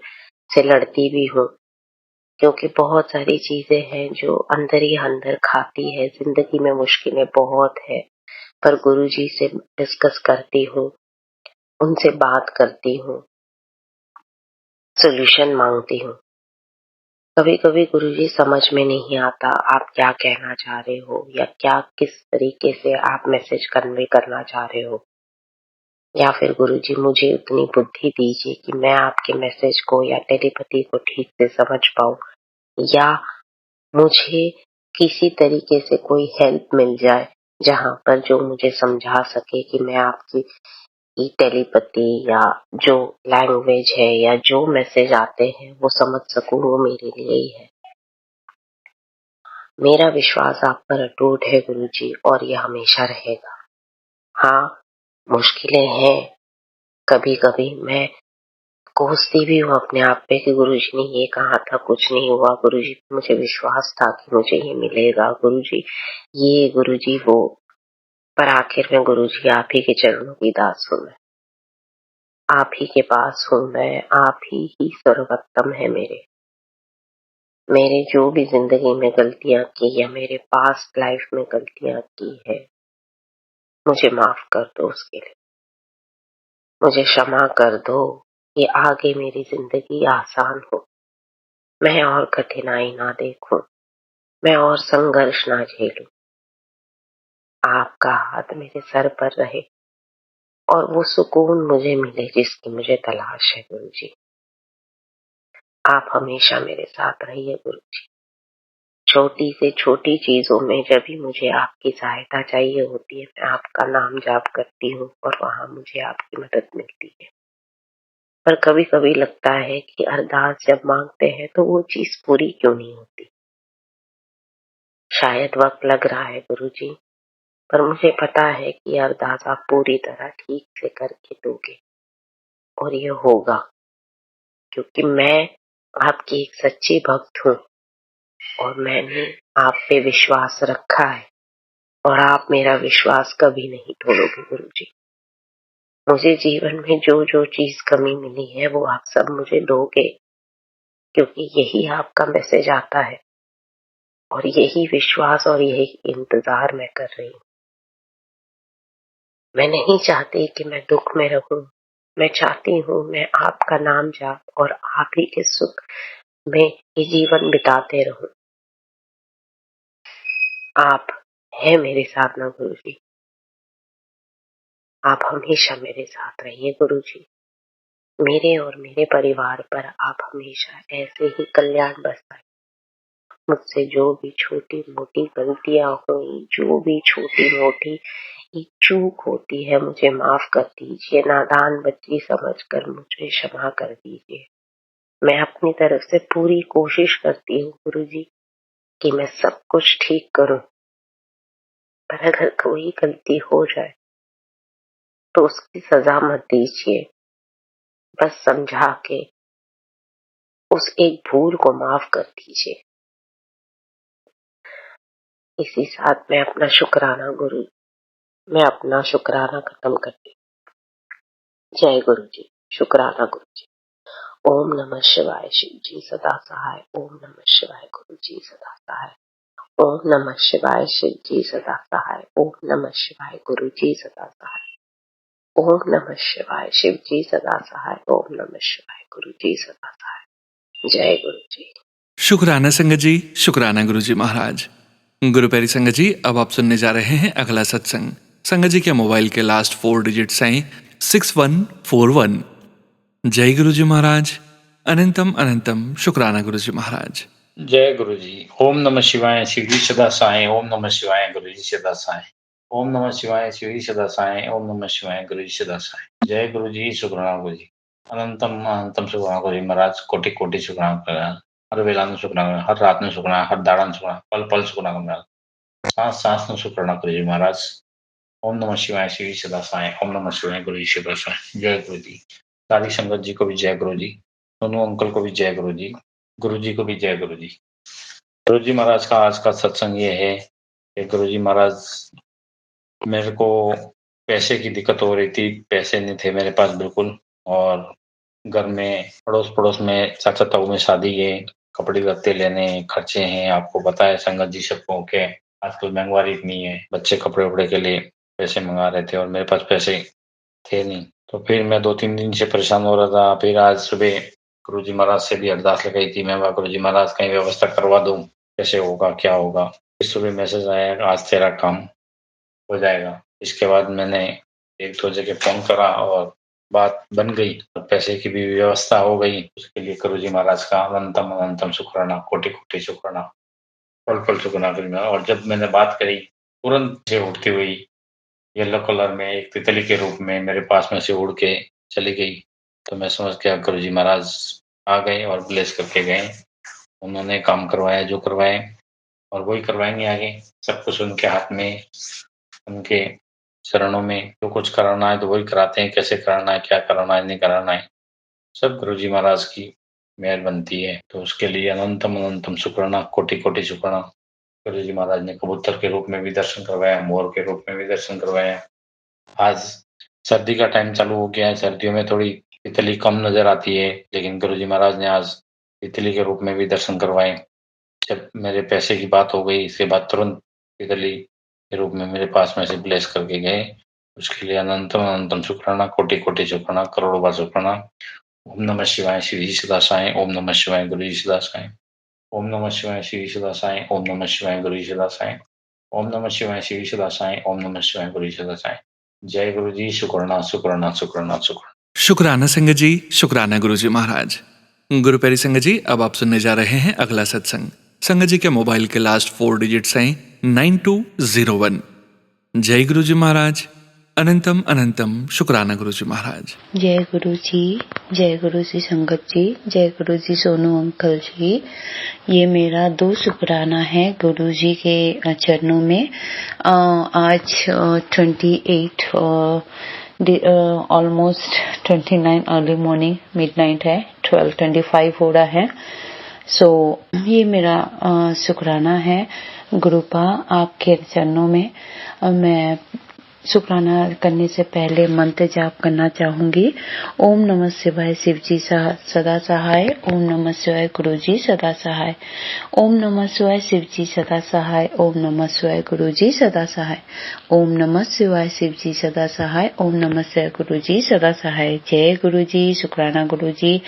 से लड़ती भी हूँ, क्योंकि बहुत सारी चीजें हैं जो अंदर ही अंदर खाती है। जिंदगी में मुश्किलें बहुत है, पर गुरुजी से डिस्कस करती हूँ, उनसे बात करती हूँ, सॉल्यूशन मांगती हूँ। कभी कभी गुरुजी समझ में नहीं आता आप क्या कहना चाह रहे हो या क्या किस तरीके से आप मैसेज कन्वे करना चाह रहे हो, या फिर गुरुजी मुझे उतनी बुद्धि दीजिए कि मैं आपके मैसेज को या टेलीपैथी को ठीक से समझ पाऊं, या मुझे किसी तरीके से कोई हेल्प मिल जाए जहां पर जो मुझे समझा सके कि मैं आपकी टेलीपैथी या जो लैंग्वेज है या जो मैसेज आते हैं वो समझ सकूं, वो मेरे लिए ही है। मेरा विश्वास आप पर अटूट है गुरुजी, और ये हमेशा रहेगा। हाँ, मुश्किलें हैं। कभी कभी मैं कोसती भी हूँ अपने आप पे कि गुरुजी ने ये कहा था, कुछ नहीं हुआ। गुरुजी मुझे विश्वास था कि मुझे ये मिलेगा, गुरुजी ये, गुरुजी वो। पर आखिर में गुरुजी आप ही के चरणों की दास हूँ मैं, आप ही के पास हूँ मैं, आप ही सर्वोत्तम है मेरे जो भी जिंदगी में गलतियां की या मेरे पास्ट लाइफ में गलतियां की है, मुझे माफ कर दो उसके लिए। मुझे क्षमा कर दो कि आगे मेरी जिंदगी आसान हो, मैं और कठिनाई ना देखूं, मैं और संघर्ष ना झेलूं। आपका हाथ मेरे सर पर रहे और वो सुकून मुझे मिले जिसकी मुझे तलाश है गुरुजी। आप हमेशा मेरे साथ रहिए गुरुजी। छोटी से छोटी चीजों में जब भी मुझे आपकी सहायता चाहिए होती है, मैं आपका नाम जाप करती हूँ और वहां मुझे आपकी मदद मिलती है। पर कभी कभी लगता है कि अरदास जब मांगते हैं तो वो चीज पूरी क्यों नहीं होती। शायद वक्त लग रहा है गुरुजी, पर मुझे पता है कि अरदास आप पूरी तरह ठीक से करके दोगे और ये होगा, क्योंकि मैं आपकी एक सच्ची भक्त हूँ और मैंने आप पे विश्वास रखा है और आप मेरा विश्वास कभी नहीं तोड़ोगे गुरुजी। मुझे जीवन में जो जो चीज कमी मिली है वो आप सब मुझे दोगे, क्योंकि यही आपका मैसेज आता है और यही विश्वास और यही इंतजार मैं कर रही हूँ। मैं नहीं चाहती कि मैं दुख में रहूं, मैं चाहती हूँ मैं आपका नाम जाप और आप ही के सुख में ये जीवन बिताते रहूं। आप हैं मेरे साथ ना गुरुजी, आप हमेशा मेरे साथ रहिए गुरुजी। मेरे और मेरे परिवार पर आप हमेशा ऐसे ही कल्याण बरसाएं। मुझसे जो भी छोटी मोटी गलतियां हुई, जो भी छोटी मोटी एक चूक होती है मुझे माफ कर दीजिए, नादान बच्ची समझकर मुझे क्षमा कर दीजिए। मैं अपनी तरफ से पूरी कोशिश करती हूँ गुरुजी कि मैं सब कुछ ठीक करूं, पर अगर कोई गलती हो जाए तो उसकी सजा मत दीजिए, बस समझा के उस एक भूल को माफ कर दीजिए। इसी साथ मैं अपना शुक्राना खत्म करती हूँ। जय गुरु जी, शुक्राना गुरु जी। ओम नमः शिवाय, शिव जी सदा सहाय। ओम नमः शिवाय, गुरु जी सदा सहाय। ओम नमः शिवाय, शिव जी सदा सहाय। ओम नमः शिवाय, गुरु जी सदा सहाय। ओम नमः शिवाय, शिव जी सदा सहाय। ओम नमः शिवाय, गुरु जी सदा सहाय। जय गुरु जी। शुक्राना संगत जी, शुक्राना गुरु जी महाराज। गुरु प्यारी संगत जी, अब आप सुनने जा रहे हैं अगला सत्संग। संगत जी के मोबाइल के लास्ट 4 डिजिट्स हैं 6141। जय गुरु जी महाराज। अनंतम अनंतम शुक्राना गुरु जी महाराज। जय गुरु जी। ओम नमः शिवाय, शिव जी सदा साई। ओम नमः शिवाय, गुरु जी सदा साई। ओम नमः शिवाय, शिव जी सदा साई। ओम नमः शिवाय, गुरु जी सदा साई। जय गुरु जी, शुक्राना गुरु जी। अनंतम अनंतम शुक्राना गुरु जी महाराज। कोटि कोटि शुक्राना। हर वेला नु शुक्राना, हर रात नु शुक्राना, हर दाड़ा नु शुक्राना, पल पल शुक्राना महाराज। सांस सांस नु शुक्राना गुरु जी महाराज। ओम नमः शिवाय, शिव जी सदा साई। ओम नमः शिवाय, गुरु जी सदा साई। जय गुरु जी। सारी संगत जी को भी जय गुरु जी। सोनू अंकल को भी जय गुरु जी। गुरु जी को भी जय गुरु जी। गुरु जी महाराज का आज का सत्संग ये है कि गुरु जी महाराज, मेरे को पैसे की दिक्कत हो रही थी, पैसे नहीं थे मेरे पास बिल्कुल। और घर में पड़ोस पड़ोस में चाचा ताऊ में शादी है, कपड़े लत्ते लेने खर्चे हैं। आपको पता है संगत जी सबको के आजकल महंगाई इतनी है, बच्चे कपड़े वपड़े के लिए पैसे मंगा रहे थे और मेरे पास पैसे थे नहीं। तो फिर मैं 2-3 दिन से परेशान हो रहा था। फिर आज सुबह गुरु जी महाराज से भी अरदास लगाई थी। मैं गुरु जी महाराज कहीं व्यवस्था करवा दूं, कैसे होगा क्या होगा। फिर सुबह मैसेज आया कि आज तेरा काम हो जाएगा। इसके बाद मैंने 1-2 जगह फोन करा और बात बन गई और पैसे की भी व्यवस्था हो गई। उसके लिए गुरु जी महाराज का अनंतम अनंतम शुक्राना, कोटि कोटि शुक्राना, पल पल शुक्राना करूंगा। और जब मैंने बात करी, तुरंत से उठती हुई येलो कलर में एक तितली के रूप में मेरे पास में से उड़ के चली गई। तो मैं समझ गया गुरु जी महाराज आ गए और ब्लेस करके गए। उन्होंने काम करवाया जो करवाए और वही करवाएंगे आगे। सब कुछ उनके हाथ में, उनके चरणों में। जो कुछ कराना है तो वही कराते हैं, कैसे कराना है, क्या कराना है, नहीं कराना है, सब गुरु जी महाराज की मेहर बनती है। तो उसके लिए अनंतम अनंतम शुक्राना, कोटि कोटि शुक्राना। गुरु जी महाराज ने कबूतर के रूप में भी दर्शन करवाया, मोर के रूप में भी दर्शन करवाया। आज सर्दी का टाइम चालू हो गया है, सर्दियों में थोड़ी तितली कम नजर आती है, लेकिन गुरु जी महाराज ने आज तितली के रूप में भी दर्शन करवाए। जब मेरे पैसे की बात हो गई, इसके बाद तुरंत तितली के रूप में मेरे पास में से ब्लेस करके गए। उसके लिए अनंतम अनंतम शुक्राना, कोटि कोटि शुक्राना, करोड़ों बार शुक्राना। ओम नमः शिवाय, शिव जी सदा साई। ओम नमः शिवाय, गुरु जी सदा साई। ओम नमः शिवाय, शिव जी सदा साई। ओम नमः शिवाय, गुरु जी सदा साई। ओम नमः शिवाय, शिव जी सदा साई। ओम नमः शिवाय, गुरु जी सदा साई। जय गुरु जी, शुक्राना शुक्राना शुक्राना शुक्राना। शुक्राना संगत जी, शुक्राना गुरु जी महाराज। गुरु प्यारी संगत जी, अब आप सुनने जा रहे हैं अगला सत्संग। संगत जी के मोबाइल के लास्ट 4 डिजिट्स हैं 9201। जय गुरु जी महाराज। अनंतम अनंतम शुक्राना गुरु जी महाराज। जय गुरु जी संगत जी, जय गुरु जी सोनू अंकल जी। ये मेरा 2 शुक्राना है गुरु जी के चरणों में। आज 28 ऑलमोस्ट 29 अर्ली मॉर्निंग, मिडनाइट है, 12:25 हो रहा है। सो ये मेरा शुक्राना है गुरुपा आपके चरणों में। मैं शुक्राना करने से पहले मंत्र जाप करना चाहूंगी। ओम नमः शिवाय, शिव जी सदा सहाय। ओम नमः शिवाय, गुरु जी सदा सहाय। ओम नमः शिवाय, शिव जी सदा सहाय। ओम नमः शिवाय, गुरु जी सदा सहाय। ओम नमः शिवाय, शिव जी सदा सहाय। ओम नमः शिवाय, गुरु जी सदा सहाय। जय गुरु जी, शुक्राना गुरु जी।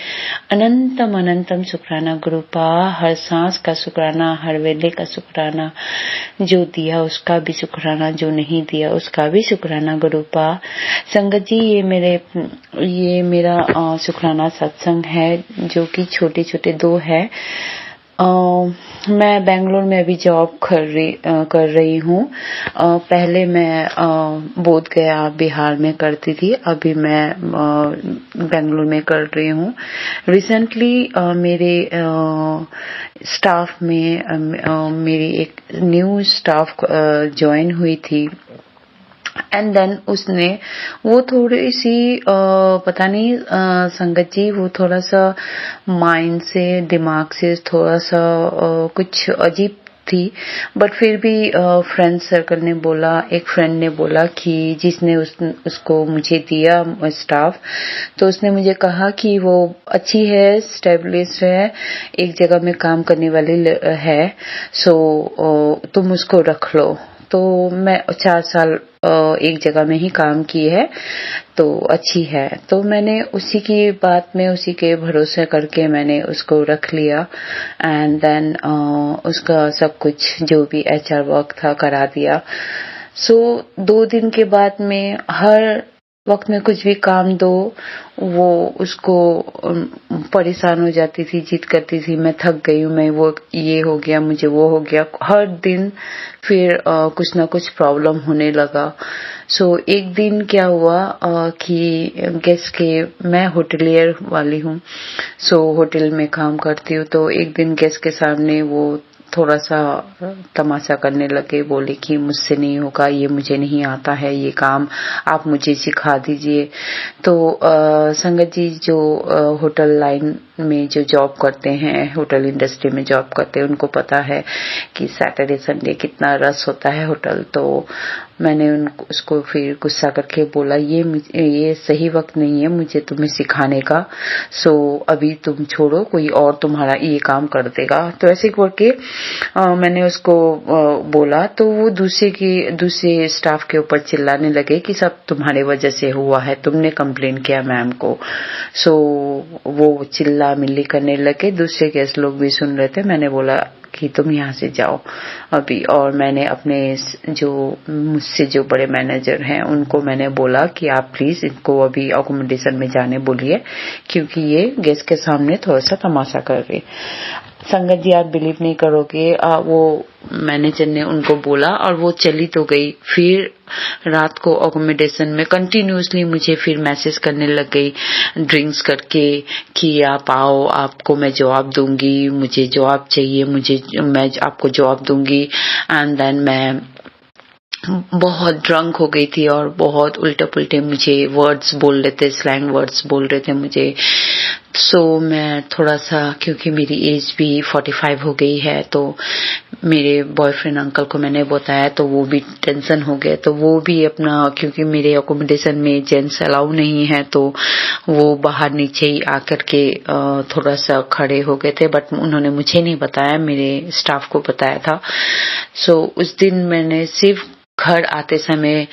अनंतम अनंतम शुक्राना गुरुपा। हर सांस का शुक्राना, हर वेले का शुक्राना। जो दिया उसका भी शुक्राना, जो नहीं दिया उसका भी शुक्राना गुरुपा। संगत जी, ये मेरा शुक्राना सत्संग है, जो कि छोटे छोटे 2 है। मैं बेंगलोर में अभी जॉब कर रही हूँ। पहले मैं बोध गया बिहार में करती थी, अभी मैं बेंगलोर में कर रही हूँ। रिसेंटली मेरे स्टाफ में मेरी एक न्यू स्टाफ ज्वाइन हुई थी एंड देन उसने वो थोड़ी सी पता नहीं संगत जी, वो थोड़ा सा माइंड से, दिमाग से थोड़ा सा कुछ अजीब थी, बट फिर भी फ्रेंड सर्कल ने बोला, एक फ्रेंड ने बोला कि जिसने उसको मुझे दिया स्टाफ, तो उसने मुझे कहा कि वो अच्छी है, स्टेबलिश है, एक जगह में काम करने वाली है, सो तुम उसको रख लो। तो मैं 4 साल एक जगह में ही काम की है, तो अच्छी है। तो मैंने उसी की बात में, उसी के भरोसे करके मैंने उसको रख लिया एंड देन उसका सब कुछ जो भी HR वर्क था करा दिया। सो 2 दिन के बाद में हर वक्त में कुछ भी काम दो, वो उसको परेशान हो जाती थी, जिद करती थी, मैं थक गई हूँ, मैं वो ये हो गया, मुझे वो हो गया, हर दिन फिर कुछ ना कुछ प्रॉब्लम होने लगा। सो एक दिन क्या हुआ कि गेस्ट के, मैं होटलियर वाली हूँ, सो होटल में काम करती हूँ, तो एक दिन गेस्ट के सामने वो थोड़ा सा तमाशा करने लगे, बोले कि मुझसे नहीं होगा, ये मुझे नहीं आता है ये काम, आप मुझे सिखा दीजिए। तो संगत जी जो होटल लाइन में जो जॉब करते हैं, होटल इंडस्ट्री में जॉब करते हैं, उनको पता है कि सैटरडे संडे कितना रश होता है होटल। तो मैंने उसको फिर गुस्सा करके बोला, ये सही वक्त नहीं है मुझे तुम्हें सिखाने का, सो अभी तुम छोड़ो, कोई और तुम्हारा ये काम कर देगा। तो ऐसे करके मैंने उसको बोला, तो वो दूसरे स्टाफ के ऊपर चिल्लाने लगे कि सब तुम्हारे वजह से हुआ है, तुमने कंप्लेन किया मैम को। सो वो चिल्ला मिल्ली करने लगे, दूसरे गेस्ट लोग भी सुन रहे थे। मैंने बोला कि तुम यहाँ से जाओ अभी, और मैंने अपने जो मुझसे जो बड़े मैनेजर हैं उनको मैंने बोला कि आप प्लीज इनको अभी अकोमोडेशन में जाने बोलिए, क्योंकि ये गेस्ट के सामने थोड़ा सा तमाशा कर रही। संगत जी आप बिलीव नहीं करोगे, वो मैनेजर ने उनको बोला और वो चली तो गई। फिर रात को अकोमोडेशन में कंटिन्यूअसली मुझे फिर मैसेज करने लग गई ड्रिंक्स करके कि आप आओ, आपको मैं जवाब दूंगी, मुझे जवाब चाहिए, मैं आपको जवाब दूंगी। एंड देन मैं बहुत ड्रंक हो गई थी और बहुत उल्टे पुल्टे मुझे वर्ड्स बोल रहे थे, स्लैंग वर्ड्स बोल रहे थे मुझे। सो मैं थोड़ा सा, क्योंकि मेरी एज भी 45 हो गई है, तो मेरे बॉयफ्रेंड अंकल को मैंने बताया, तो वो भी टेंशन हो गए, तो वो भी अपना, क्योंकि मेरे अकोमोडेशन में जेंट्स अलाउ नहीं है, तो वो बाहर नीचे ही आकर के थोड़ा सा खड़े हो गए थे, बट उन्होंने मुझे नहीं बताया, मेरे स्टाफ को बताया था। सो उस दिन मैंने सिर्फ घर आते समय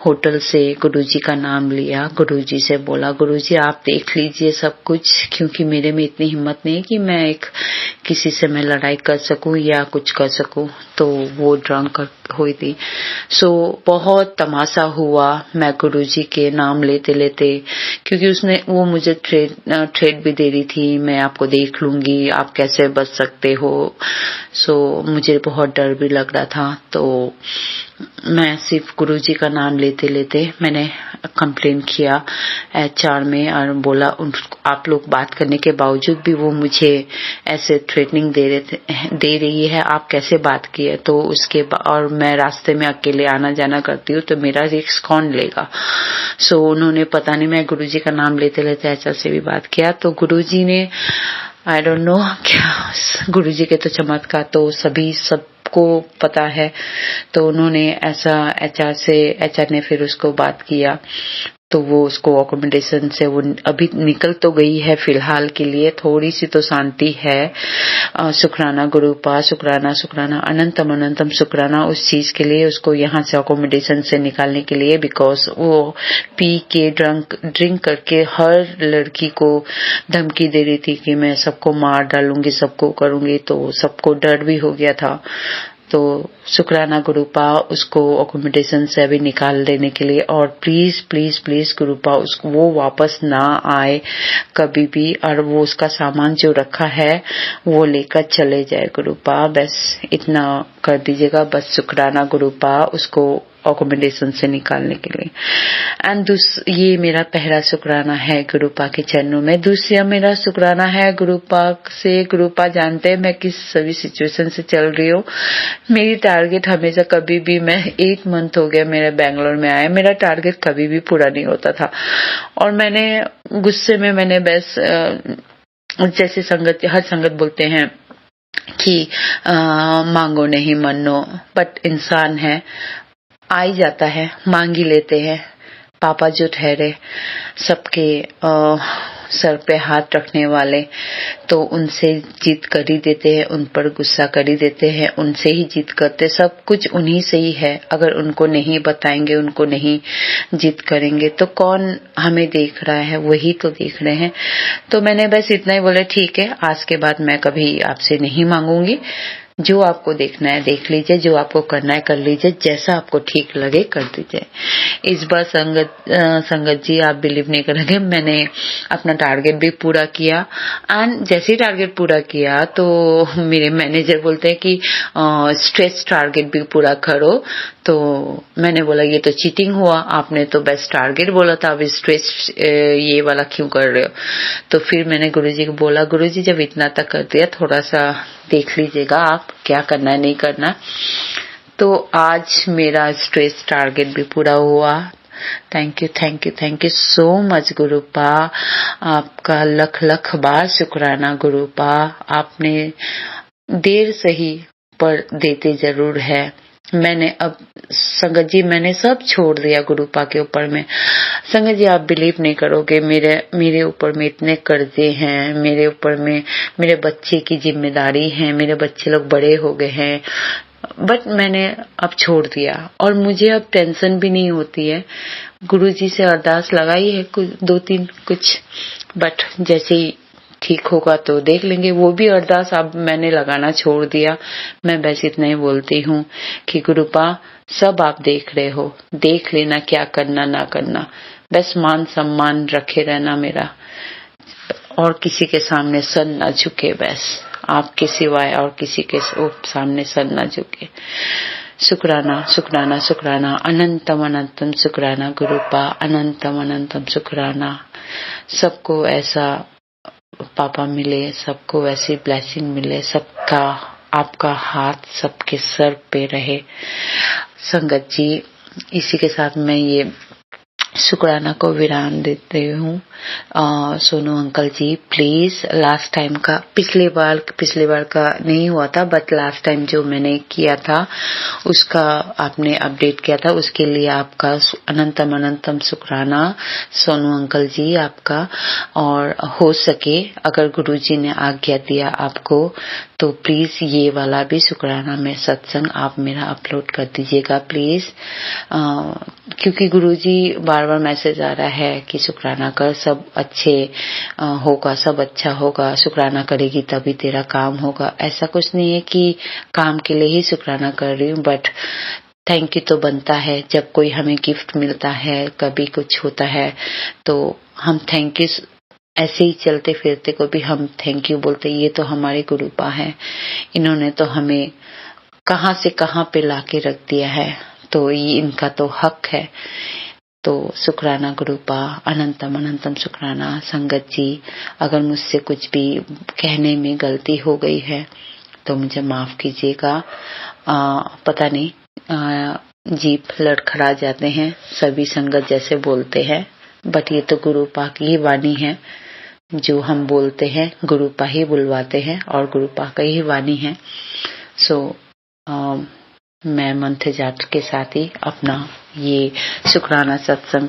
होटल से गुरुजी का नाम लिया, गुरुजी से बोला, गुरुजी आप देख लीजिए सब कुछ, क्योंकि मेरे में इतनी हिम्मत नहीं कि मैं किसी से मैं लड़ाई कर सकूं या कुछ कर सकूं। तो वो ड्रंक हुई थी। सो बहुत तमाशा हुआ, मैं गुरुजी के नाम लेते लेते, क्योंकि वो मुझे ट्रेड भी दे रही थी, मैं आपको देख लूंगी, आप कैसे बच सकते हो। सो मुझे बहुत डर भी लग रहा था, तो मैं सिर्फ गुरुजी का नाम लेते लेते मैंने कंप्लेन किया HR में और बोला, आप लोग बात करने के बावजूद भी वो मुझे ऐसे थ्रेटनिंग दे रही है, आप कैसे बात किए। तो उसके और मैं रास्ते में अकेले आना जाना करती हूँ, तो मेरा रिस्क कौन लेगा। सो उन्होंने पता नहीं, मैं गुरुजी का नाम लेते लेते HR से भी बात किया, तो गुरुजी ने आई डोंट नो क्या, गुरुजी के तो चमत्कार तो सबको पता है। तो उन्होंने ऐसा HR ने फिर उसको बात किया, तो वो उसको अकोमोडेशन से वो अभी निकल तो गई है फिलहाल के लिए, थोड़ी सी तो शांति है। शुक्राना गुरुपा, शुक्राना अनंतम अनंतम शुक्राना उस चीज के लिए, उसको यहाँ से अकोमोडेशन से निकालने के लिए, बिकॉज वो पी के ड्रिंक करके हर लड़की को धमकी दे रही थी कि मैं सबको मार डालूंगी, सबको करूंगी। तो सबको डर भी हो गया था। तो शुक्राना गुरुपा उसको अकोमोडेशन से अभी निकाल देने के लिए, और प्लीज प्लीज प्लीज गुरुपा उसको वो वापस ना आए कभी भी, और वो उसका सामान जो रखा है वो लेकर चले जाए गुरुपा, बस इतना कर दीजिएगा। बस शुक्राना गुरुपा उसको अकोमोडेशन से निकालने के लिए। एंड ये मेरा पहला शुक्राना है गुरुपा के चरणों में। दूसरा मेरा शुक्राना है गुरुपा से। गुरुपा जानते हैं मैं किस सभी सिचुएशन से चल रही हूँ। मेरी टारगेट हमेशा कभी भी, मैं 8 मंथ हो गया मेरे बैंगलोर में आया, मेरा टारगेट कभी भी पूरा नहीं होता था, और मैंने गुस्से में मैंने बस जैसे हर संगत बोलते हैं कि मांगो नहीं मनो, बट इंसान है, आ ही जाता है, मांग ही लेते हैं। पापा जो ठहरे सबके सर पे हाथ रखने वाले, तो उनसे जीत कर ही देते हैं, उन पर गुस्सा कर ही देते हैं, उनसे ही जीत करते, सब कुछ उन्हीं से ही है। अगर उनको नहीं बताएंगे, उनको नहीं जीत करेंगे तो कौन हमें देख रहा है, वही तो देख रहे हैं। तो मैंने बस इतना ही बोला, ठीक है आज के बाद मैं कभी आपसे नहीं मांगूंगी, जो आपको देखना है देख लीजिए, जो आपको करना है कर लीजिए, जैसा आपको ठीक लगे कर दीजिए। इस बार संगत जी आप बिलीव नहीं करेंगे, मैंने अपना टारगेट भी पूरा किया, एंड जैसे ही टारगेट पूरा किया तो मेरे मैनेजर बोलते हैं कि स्ट्रेच टारगेट भी पूरा करो। तो मैंने बोला ये तो चीटिंग हुआ, आपने तो बेस्ट टारगेट बोला था, अब स्ट्रेच ये वाला क्यों कर रहे हो। तो फिर मैंने गुरुजी को बोला, गुरुजी जब इतना तक कर दिया थोड़ा सा देख लीजिएगा आप क्या करना है नहीं करना। तो आज मेरा स्ट्रेच टारगेट भी पूरा हुआ। थैंक यू सो मच गुरुपा, आपका लख लख बार शुक्राना गुरुपा। आपने देर सही पर देते जरूर है। मैंने अब संगत जी मैंने सब छोड़ दिया गुरुपा के ऊपर में। संगत जी आप बिलीव नहीं करोगे, मेरे ऊपर में इतने कर्जे हैं, मेरे ऊपर में मेरे बच्चे की जिम्मेदारी है, मेरे बच्चे लोग बड़े हो गए हैं, बट मैंने अब छोड़ दिया और मुझे अब टेंशन भी नहीं होती है। गुरुजी से अरदास लगाई है कुछ 2-3 कुछ, बट जैसे ही ठीक होगा तो देख लेंगे। वो भी अरदास अब मैंने लगाना छोड़ दिया। मैं बस इतना ही बोलती हूँ कि गुरुपा सब आप देख रहे हो, देख लेना क्या करना ना करना, बस मान सम्मान रखे रहना मेरा, और किसी के सामने सर ना झुके, बस आपके सिवाय और किसी के सामने सर ना झुके। शुक्राना शुक्राना शुक्राना, अनंतम अनंतम शुक्राना गुरुपा, अनंतम अनंतम शुक्राना। सबको ऐसा पापा मिले, सबको वैसी ब्लेसिंग मिले, सबका आपका हाथ सबके सर पे रहे। संगत जी इसी के साथ मैं ये शुक्राना को विराम देते हूँ। Sonu uncle ji please last time का पिछले बार का नहीं हुआ था, बट लास्ट टाइम जो मैंने किया था उसका आपने अपडेट किया था, उसके लिए आपका अनंतम अनंतम शुक्राना सोनू अंकल जी आपका। और हो सके अगर गुरुजी ने आज्ञा दिया आपको तो प्लीज ये वाला भी शुक्राना में सत्संग आप मेरा अपलोड कर दीजिएगा प्लीज, क्योंकि गुरुजी बार बार मैसेज आ रहा है कि शुक्राना कर, सब अच्छे होगा, सब अच्छा होगा, शुक्राना करेगी तभी तेरा काम होगा। ऐसा कुछ नहीं है कि काम के लिए ही शुक्राना कर रही हूँ, बट थैंक यू तो बनता है। जब कोई हमें गिफ्ट मिलता है, कभी कुछ होता है तो हम थैंक यू, ऐसे ही चलते फिरते को भी हम थैंक यू बोलते। ये तो हमारे गुरुपा है, इन्होंने तो हमें कहां से कहां पे लाके रख दिया है, तो ये इनका तो हक है। तो शुक्राना गुरुपा, अनंतम अनंतम शुक्राना। संगत जी अगर मुझसे कुछ भी कहने में गलती हो गई है तो मुझे माफ कीजिएगा। पता नहीं जीभ लड़खड़ा जाते हैं, सभी संगत जैसे बोलते हैं, बट ये तो गुरुपा की ही वाणी है, जो हम बोलते हैं गुरुपा ही बुलवाते हैं और गुरुपा का ही वाणी है। सो मैं मंत्र जाप के साथ ही अपना ये शुक्राना सत्संग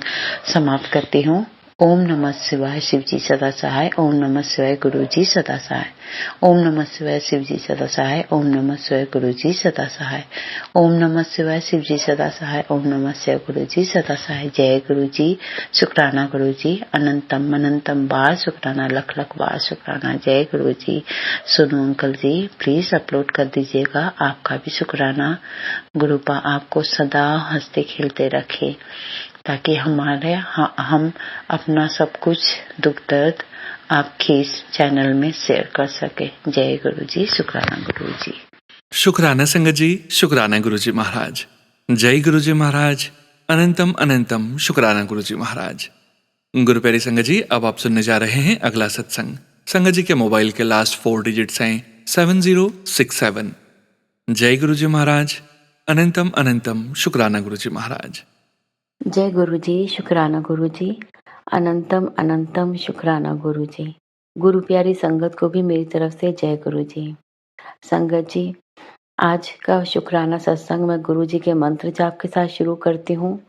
समाप्त करती हूँ। ओम नमः शिवाय शिव जी सदा सहाय। ओम नमः शिवाय गुरु जी सदा सहाय। ओम नमः शिवाय शिव जी सदा सहाय। ओम नमः शिवाय गुरु जी सदा सहाय। ओम नमः शिवाय शिव जी सदा सहाय। ओम नमः शिवाय गुरु जी सदा सहाय। जय गुरु जी, शुक्राना गुरु जी, अनंतम अनंतम बार शुक्राना, लख लख बार शुक्राना। जय Guru ji. Sonu uncle ji please upload कर दीजिएगा, आपका भी शुक्राना। गुरुपा आपको सदा हंसते खेलते रखे, ताकि हम अपना सब कुछ दुख दर्द आपके इस चैनल में शेयर कर सके। जय गुरु जी, शुक्राना गुरु जी। शुक्राना संगत जी, शुक्राना गुरु जी महाराज। जय गुरु जी महाराज, अनंतम अनंतम शुक्राना गुरु जी महाराज। गुरु प्यारी संगत जी, अब आप सुनने जा रहे हैं अगला सत्संग। संगत जी के मोबाइल के लास्ट 4 डिजिट्स हैं 7067। जय गुरु जी महाराज, अनंतम अनंतम शुक्राना गुरु जी महाराज। जय गुरु जी, शुक्राना गुरु जी, अनंतम अनंतम शुक्राना गुरु जी। गुरु प्यारी संगत को भी मेरी तरफ से जय गुरु जी। संगत जी, आज का शुक्राना सत्संग मैं गुरु जी के मंत्र जाप के साथ शुरू करती हूँ।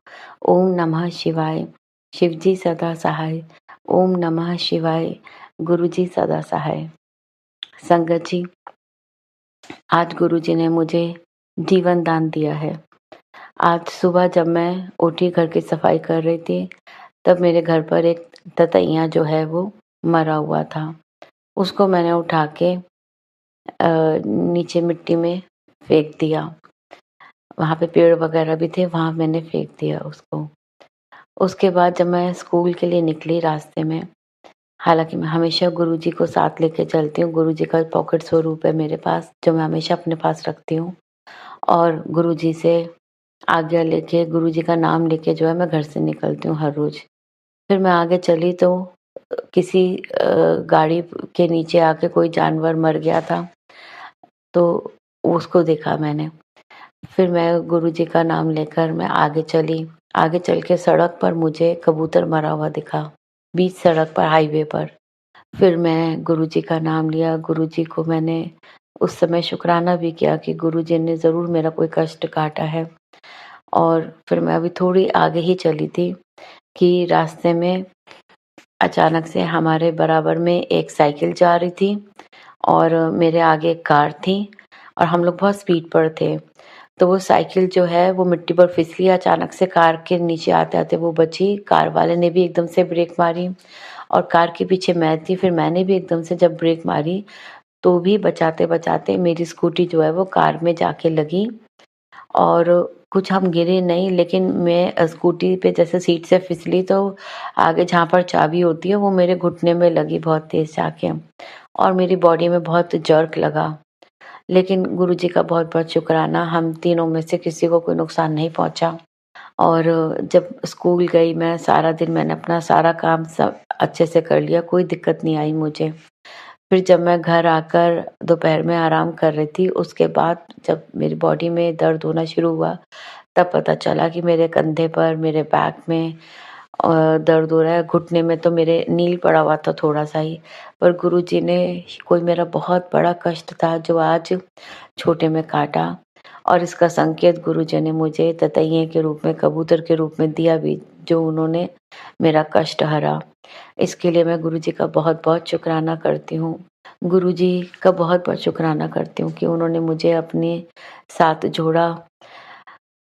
ओम नमः शिवाय, शिव जी सदा सहाय। ओम नमः शिवाय, गुरु जी सदा सहाय। संगत जी, आज गुरु जी ने मुझे जीवन दान दिया है। आज सुबह जब मैं उठी, घर की सफाई कर रही थी, तब मेरे घर पर एक ततैया जो है वो मरा हुआ था। उसको मैंने उठा के नीचे मिट्टी में फेंक दिया। वहाँ पे पेड़ वगैरह भी थे, वहाँ मैंने फेंक दिया उसको। उसके बाद जब मैं स्कूल के लिए निकली रास्ते में, हालांकि मैं हमेशा गुरु जी को साथ लेके चलती हूँ। गुरु जी का पॉकेट स्वरूप है मेरे पास, जो मैं हमेशा अपने पास रखती हूँ। और गुरु जी से आज्ञा लेके, गुरु जी का नाम लेके जो है मैं घर से निकलती हूँ हर रोज। फिर मैं आगे चली तो किसी गाड़ी के नीचे आके कोई जानवर मर गया था, तो उसको देखा मैंने। फिर मैं गुरु जी का नाम लेकर मैं आगे चली। आगे चल के सड़क पर मुझे कबूतर मरा हुआ दिखा, बीच सड़क पर, हाईवे पर। फिर मैं गुरु जी का नाम लिया। गुरु जी को मैंने उस समय शुक्राना भी किया कि गुरु जी ने ज़रूर मेरा कोई कष्ट काटा है। और फिर मैं अभी थोड़ी आगे ही चली थी कि रास्ते में अचानक से हमारे बराबर में एक साइकिल जा रही थी और मेरे आगे एक कार थी और हम लोग बहुत स्पीड पर थे। तो वो साइकिल जो है वो मिट्टी पर फिसली। अचानक से कार के नीचे आते आते वो बची। कार वाले ने भी एकदम से ब्रेक मारी और कार के पीछे मैं थी। फिर मैंने भी एकदम से जब ब्रेक मारी तो भी बचाते बचाते मेरी स्कूटी जो है वो कार में जाके लगी और कुछ हम गिरे नहीं, लेकिन मैं स्कूटी पे जैसे सीट से फिसली तो आगे जहाँ पर चाबी होती है वो मेरे घुटने में लगी बहुत तेज जाके और मेरी बॉडी में बहुत जर्क लगा। लेकिन गुरु जी का बहुत बहुत शुक्राना, हम तीनों में से किसी को कोई नुकसान नहीं पहुंचा। और जब स्कूल गई मैं, सारा दिन मैंने अपना सारा काम सब अच्छे से कर लिया, कोई दिक्कत नहीं आई मुझे। फिर जब मैं घर आकर दोपहर में आराम कर रही थी, उसके बाद जब मेरी बॉडी में दर्द होना शुरू हुआ तब पता चला कि मेरे कंधे पर, मेरे बैक में दर्द हो रहा है। घुटने में तो मेरे नील पड़ा हुआ था थोड़ा सा ही, पर गुरु जी ने कोई मेरा बहुत बड़ा कष्ट था जो आज छोटे में काटा और इसका संकेत गुरु जी ने मुझे ततैये के रूप में, कबूतर के रूप में दिया भी, जो उन्होंने मेरा कष्ट हरा। इसके लिए मैं गुरु जी का बहुत बहुत शुक्राना करती हूँ। गुरु जी का बहुत बहुत शुक्राना करती हूँ कि उन्होंने मुझे अपने साथ जोड़ा।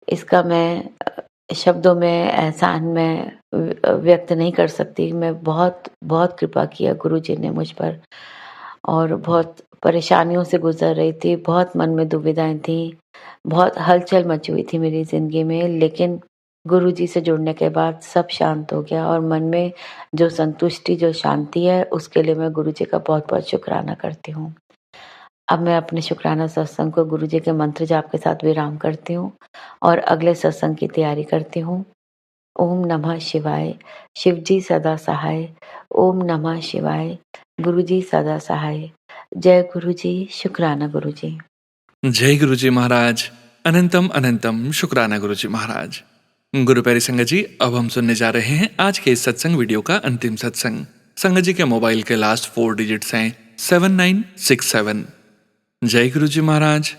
इसका मैं शब्दों में एहसान में व्यक्त नहीं कर सकती। मैं बहुत बहुत कृपा किया गुरु जी ने मुझ पर और बहुत परेशानियों से गुजर रही थी, बहुत मन में दुविधाएं थी, बहुत हलचल मची हुई थी मेरी ज़िंदगी में। लेकिन गुरु जी से जुड़ने के बाद सब शांत हो गया और मन में जो संतुष्टि, जो शांति है, उसके लिए मैं गुरु जी का बहुत बहुत शुक्राना करती हूँ। अब मैं अपने शुक्राना सत्संग को गुरु जी के मंत्र जाप के साथ विराम करती हूँ और अगले सत्संग की तैयारी करती हूँ। ओम नमः शिवाय, शिव जी सदा सहाय। ओम नमः शिवाय, गुरु जी सदा सहाय। जय गुरु जी, शुक्राना गुरु जी। जय गुरु जी महाराज, अनंतम अनंतम शुक्राना गुरु जी महाराज। गुरु प्यारी संगत जी, अब हम सुनने जा रहे हैं आज के इस सत्संग वीडियो का अंतिम सत्संग। संगत जी के मोबाइल के लास्ट 4 डिजिट्स हैं 7967। जय गुरु जी महाराज,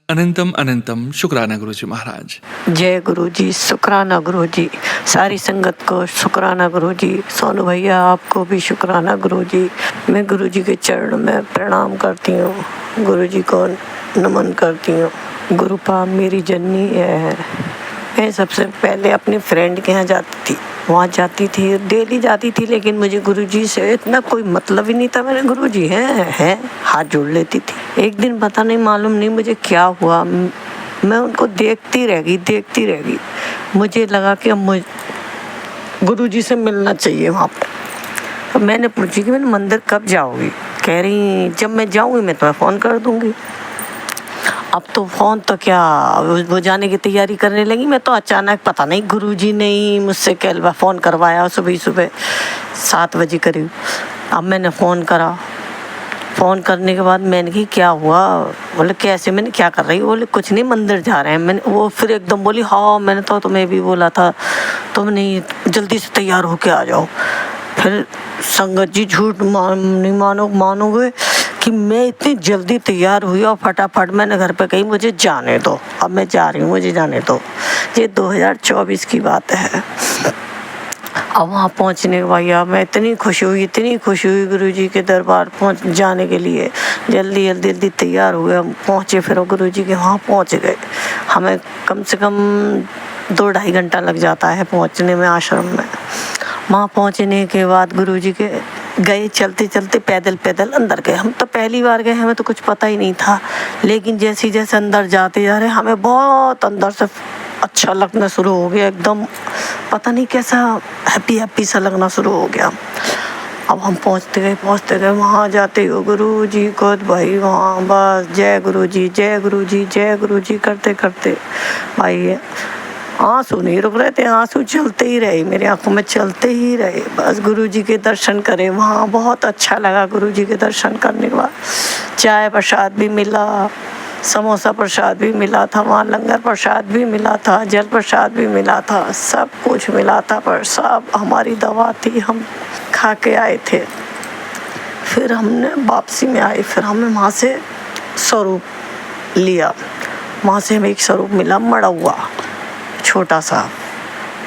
अनंतम अनंतम शुक्राना गुरुजी महाराज। जय गुरु जी, शुक्राना गुरु जी, सारी संगत को शुक्राना गुरु जी, सोनू भैया आपको भी शुक्राना गुरु जी। मैं गुरु जी के चरण में प्रणाम करती हूँ, गुरु जी को नमन करती हूँ। गुरु पाप मेरी जननी है। मैं सबसे पहले अपने फ्रेंड के यहाँ जाती थी, वहाँ जाती थी, डेली जाती थी, लेकिन मुझे गुरुजी से इतना कोई मतलब ही नहीं था। मेरे गुरुजी हैं हाथ जोड़ लेती थी। एक दिन पता नहीं, मालूम नहीं मुझे क्या हुआ, मैं उनको देखती रह गई। मुझे लगा कि अब गुरुजी से मिलना चाहिए वहाँ पर। अब मैंने पूछी कि मैंने मंदिर कब जाओगी? कह रही जब मैं जाऊँगी मैं तुम्हें फ़ोन कर दूँगी। अब तो फ़ोन तो क्या, वो जाने की तैयारी करने लगी। मैं तो अचानक पता नहीं गुरुजी ने ही मुझसे कल फ़ोन करवाया सुबह 7 बजे करीब। अब मैंने फ़ोन करा, फ़ोन करने के बाद मैंने कहा क्या हुआ? बोले कैसे? मैंने क्या कर रही? बोले कुछ नहीं, मंदिर जा रहे हैं। मैंने वो फिर एकदम बोली हाँ मैंने तो तुम्हें भी बोला था, तुम नहीं जल्दी से तैयार होके आ जाओ। फिर संगत जी झूठ नहीं मानोगे कि मैं इतनी जल्दी तैयार हुई और फटाफट मैंने घर पे कही मुझे जाने दो, अब मैं जा रही हूँ, मुझे जाने दो। ये 2024 की बात है। अब वहाँ पहुँचने के भैया मैं इतनी खुश हुई गुरुजी के दरबार पहुँच जाने के लिए। जल्दी तैयार हुए, हम पहुँचे, फिर गुरुजी के वहाँ पहुँच गए। हमें कम से कम 2-2.5 घंटा लग जाता है पहुँचने में आश्रम में। वहाँ पहुँचने के बाद गुरुजी के गए, चलते पैदल अंदर गए। हम तो पहली बार गए, हमें तो कुछ पता ही नहीं था, लेकिन जैसे अंदर जाते जा रहे हमें बहुत अंदर से अच्छा लगना शुरू हो गया। एकदम पता नहीं कैसा हैप्पी सा लगना शुरू हो गया। अब हम पहुँचते गए वहाँ जाते हो गुरु जी को भाई, वहाँ बस जय गुरु जी करते भाई आंसू नहीं रुक रहे थे, आंसू चलते ही रहे, मेरी आंखों में चलते ही रहे। बस गुरुजी के दर्शन करे, वहाँ बहुत अच्छा लगा। गुरुजी के दर्शन करने के बाद चाय प्रसाद भी मिला, समोसा प्रसाद भी मिला था, वहाँ लंगर प्रसाद भी मिला था, जल प्रसाद भी मिला था, सब कुछ मिला था। पर सब हमारी दवा थी, हम खा के आए थे। फिर हमने वापसी में आए, फिर हमें वहाँ से स्वरूप लिया। वहाँ से हमें एक स्वरूप मिला मड़ा हुआ छोटा सा।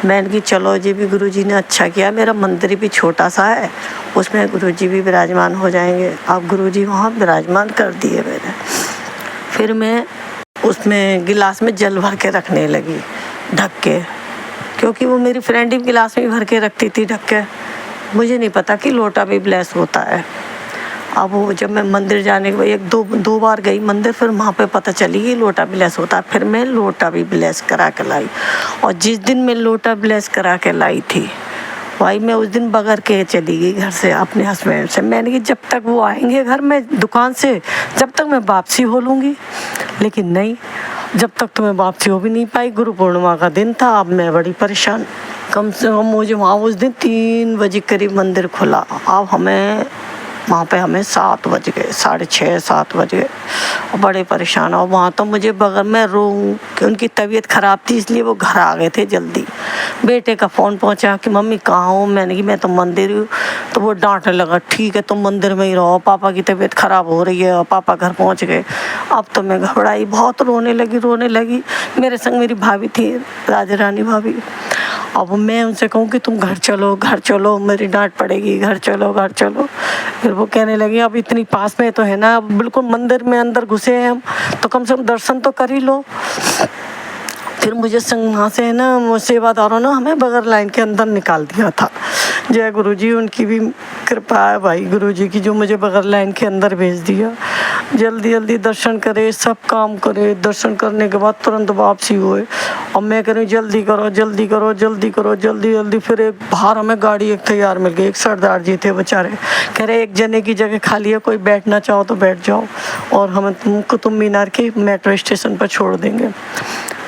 मैंने कि चलो जी भी गुरुजी ने अच्छा किया, मेरा मंदिर भी छोटा सा है, उसमें गुरुजी भी विराजमान हो जाएंगे। अब गुरुजी वहाँ विराजमान कर दिए मैंने। फिर मैं उसमें गिलास में जल भर के रखने लगी ढक के, क्योंकि वो मेरी फ्रेंड ही गिलास में भर के रखती थी ढक के। मुझे नहीं पता कि लोटा भी ब्लेस होता है। अब वो जब मैं मंदिर जाने के बाद दो बार गई मंदिर, फिर वहाँ पे पता चली कि लोटा ब्लेस होता है। फिर मैं लोटा भी ब्लेस करा के लाई, और जिस दिन मैं लोटा ब्लेस करा के लाई थी भाई, मैं उस दिन बगैर के चली गई घर से अपने हस्बैंड से। मैंने कि जब तक वो आएंगे घर में दुकान से, जब तक मैं वापसी हो लूँगी, लेकिन नहीं, जब तक तो मैं वापसी हो भी नहीं पाई। गुरु पूर्णिमा का दिन था, अब मैं बड़ी परेशान। कम से कम मुझे वहाँ उस दिन 3 बजे करीब मंदिर खुला। अब हमें वहाँ पे हमें 7 बज गए, 6:30-7 बज गए, बड़े परेशान। और वहाँ तो मुझे बगल में रो कि उनकी तबीयत ख़राब थी, इसलिए वो घर आ गए थे जल्दी। बेटे का फ़ोन पहुँचा कि मम्मी कहाँ हो? मैंने कि मैं तो मंदिर हूँ। तो वो डांटने लगा, ठीक है तुम मंदिर में ही रहो, पापा की तबीयत ख़राब हो रही है। और पापा घर पहुँच गए। अब तो मैं घबराई, बहुत रोने लगी। मेरे संग मेरी भाभी थी, राजा रानी भाभी। अब मैं उनसे कहूँ कि तुम घर चलो, मेरी डांट पड़ेगी, घर चलो। फिर वो कहने लगी अब इतनी पास में तो है ना, अब बिल्कुल मंदिर में अंदर घुसे हैं हम, तो कम से कम दर्शन तो कर ही लो। फिर मुझे संग वहाँ से है ना, वो सेवादारों ने हमें बगैर लाइन के अंदर निकाल दिया था। जय गुरुजी, उनकी भी कृपा है भाई गुरुजी की, जो मुझे बगैर लाइन के अंदर भेज दिया। जल्दी दर्शन करे, सब काम करे। दर्शन करने के बाद तुरंत वापसी हुए। और मैं कह रही जल्दी करो। फिर एक बाहर हमें गाड़ी एक तैयार मिल गई। एक सरदार जी थे बेचारे, कह रहे 1 जने की जगह खाली है, कोई बैठना चाहो तो बैठ जाओ, और हम तुम कुतुब मीनार के मेट्रो स्टेशन पर छोड़ देंगे।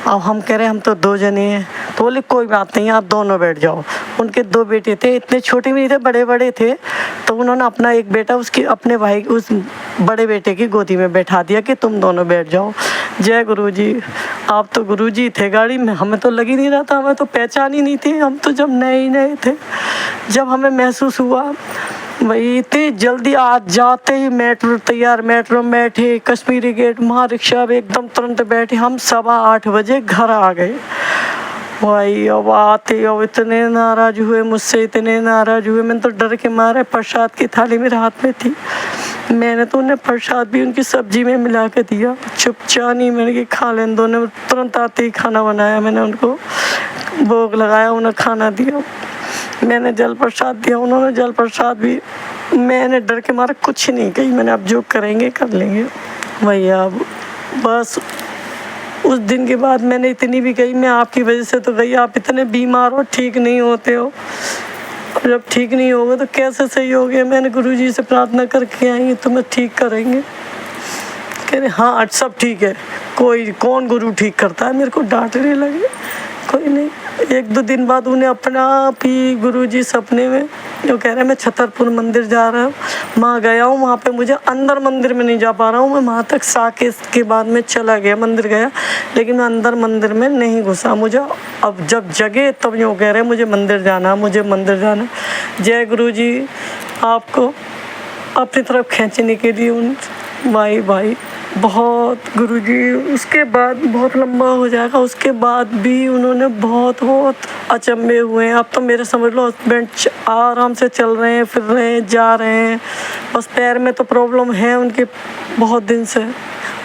अब हम कह रहे हम तो 2 जने हैं। तो बोले कोई बात नहीं, आप दोनों बैठ जाओ। उनके 2 बेटे थे, इतने छोटे भी नहीं थे, बड़े थे। तो उन्होंने अपना एक बेटा अपने भाई उस बड़े बेटे की गोदी में बैठा दिया कि तुम दोनों बैठ जाओ। जय गुरुजी। आप तो गुरुजी थे गाड़ी में, हमें तो लग ही नहीं रहा था, हमें तो पहचान ही नहीं थी। हम तो जब नए थे, जब हमें महसूस हुआ भाई इतनी जल्दी आज जाते ही मेट्रो तैयार, मेट्रो में बैठे, कश्मीरी गेट वहाँ रिक्शा भी एकदम तुरंत बैठे, हम 8:15 बजे घर आ गए। भाई अब आते अब इतने नाराज हुए मुझसे, इतने नाराज हुए, मैंने तो डर के मारे, प्रसाद की थाली मेरे हाथ में थी, मैंने तो उन्हें प्रसाद भी उनकी सब्जी में मिला के दिया, चुपचाप नहीं, मैंने कि खा लेने दो। उन्हें तुरंत आते ही खाना बनाया, मैंने उनको भोग लगाया, उन्हें खाना दिया, मैंने जल प्रसाद दिया, उन्होंने जल प्रसाद भी, मैंने डर के मारे कुछ नहीं कही, मैंने अब जो करेंगे कर लेंगे भैया। अब बस उस दिन के बाद मैंने इतनी भी कही, मैं आपकी वजह से तो गई, आप इतने बीमार हो, ठीक नहीं होते हो, और जब ठीक नहीं होगा तो कैसे सही होगे। मैंने गुरुजी से प्रार्थना करके आई, तो मैं ठीक करेंगे। कह रहे हाँ आज सब ठीक है, कोई कौन गुरु ठीक करता है, मेरे को डांटने लगे। कोई नहीं, 1-2 दिन बाद उन्हें अपना आप ही गुरुजी सपने में जो कह रहे हैं मैं छतरपुर मंदिर जा रहा हूँ, वहाँ गया हूँ, वहाँ पे मुझे अंदर मंदिर में नहीं जा पा रहा हूँ, मैं वहाँ तक साकेत के बाद में चला गया, मंदिर गया, लेकिन मैं अंदर मंदिर में नहीं घुसा। मुझे अब जब जगे तब यूँ कह रहे हैं मुझे मंदिर जाना, मुझे मंदिर जाना। जय गुरुजी आपको अपनी तरफ खींचने के लिए उन भाई बहुत गुरुजी, उसके बाद बहुत लंबा हो जाएगा, उसके बाद भी उन्होंने बहुत अचंभे हुए हैं। अब तो मेरे समझ लो हस्बैंड आराम से चल रहे हैं, फिर रहे हैं, जा रहे हैं, बस पैर में तो प्रॉब्लम है उनके बहुत दिन से,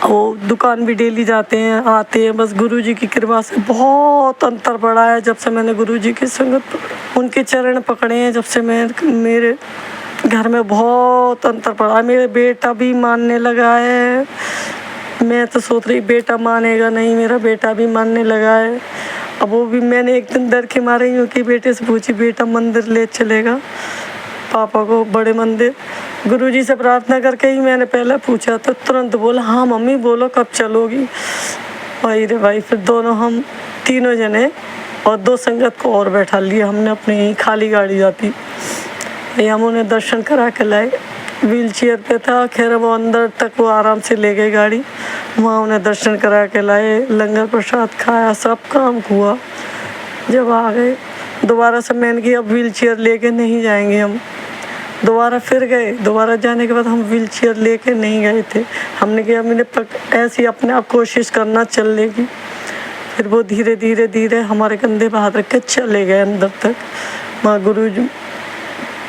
वो दुकान भी डेली जाते हैं आते हैं, बस गुरुजी की कृपा से बहुत अंतर पड़ा है जब से मैंने गुरुजी की संगत, उनके चरण पकड़े हैं, जब से मेरे घर में बहुत अंतर पड़ा। मेरे बेटा भी मानने लगा है, मैं तो सोच रही बेटा मानेगा नहीं, मेरा बेटा भी मानने लगा है। अब वो भी, मैंने एक दिन डर के मारे यूँ कि बेटे से पूछी, बेटा मंदिर ले चलेगा पापा को, बड़े मंदिर। गुरुजी से प्रार्थना करके ही मैंने पहले पूछा तो तुरंत बोला हाँ मम्मी बोलो कब चलोगी। भाई रे भाई, फिर दोनों हम तीनों जने और 2 संगत को और बैठा लिया हमने, अपनी खाली गाड़ी जाती, हम उन्हें दर्शन करा के लाए। व्हील चेयर पे था, खैर वो अंदर तक वो आराम से ले गए गाड़ी, वहाँ उन्हें दर्शन करा के लाए, लंगर प्रसाद खाया, सब काम हुआ। जब आ गए दोबारा से मैंने कि अब व्हील चेयर लेके नहीं जाएंगे हम, दोबारा फिर गए, दोबारा जाने के बाद हम व्हील चेयर लेके नहीं गए थे, हमने कहा मैंने ऐसे ही अपने आप कोशिश करना चल लेगी। फिर वो धीरे धीरे हमारे कंधे पे हाथ रख के चले गए अंदर तक। वहाँ गुरुजी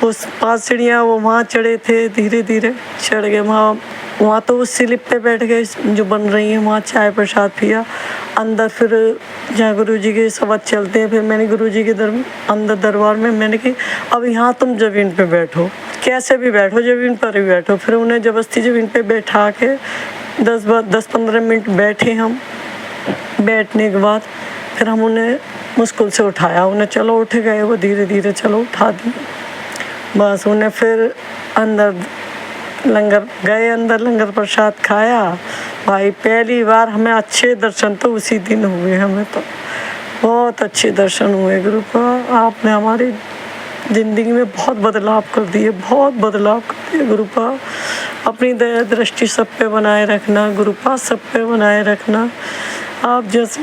उस 5 सीढ़ियाँ वो वहाँ चढ़े थे, धीरे धीरे चढ़ गए वहाँ तो उस स्लिप पे बैठ गए जो बन रही है, वहाँ चाय प्रसाद पिया अंदर। फिर जहाँ गुरुजी के शब्द चलते हैं, फिर मैंने गुरुजी के अंदर दरबार में मैंने कि अब यहाँ तुम जमीन पे बैठो, कैसे भी बैठो, जमीन पर ही बैठो। फिर उन्हें जबरदस्ती जमीन पे बैठा के 10-15 मिनट बैठे हम। बैठने के बाद फिर हम उन्हें मुश्किल से उठाया, उन्हें चलो उठ गए, वो धीरे धीरे चलो उठा दिए, बस उन्हें फिर अंदर लंगर गए, अंदर लंगर प्रसाद खाया। भाई पहली बार हमें अच्छे दर्शन तो उसी दिन हुए, हमें तो बहुत अच्छे दर्शन हुए। गुरु का आपने हमारी ज़िंदगी में बहुत बदलाव कर दिए, बहुत बदलाव कर दिए। गुरु का अपनी दया दृष्टि सब पे बनाए रखना, गुरु का सब पे बनाए रखना। आप जैसे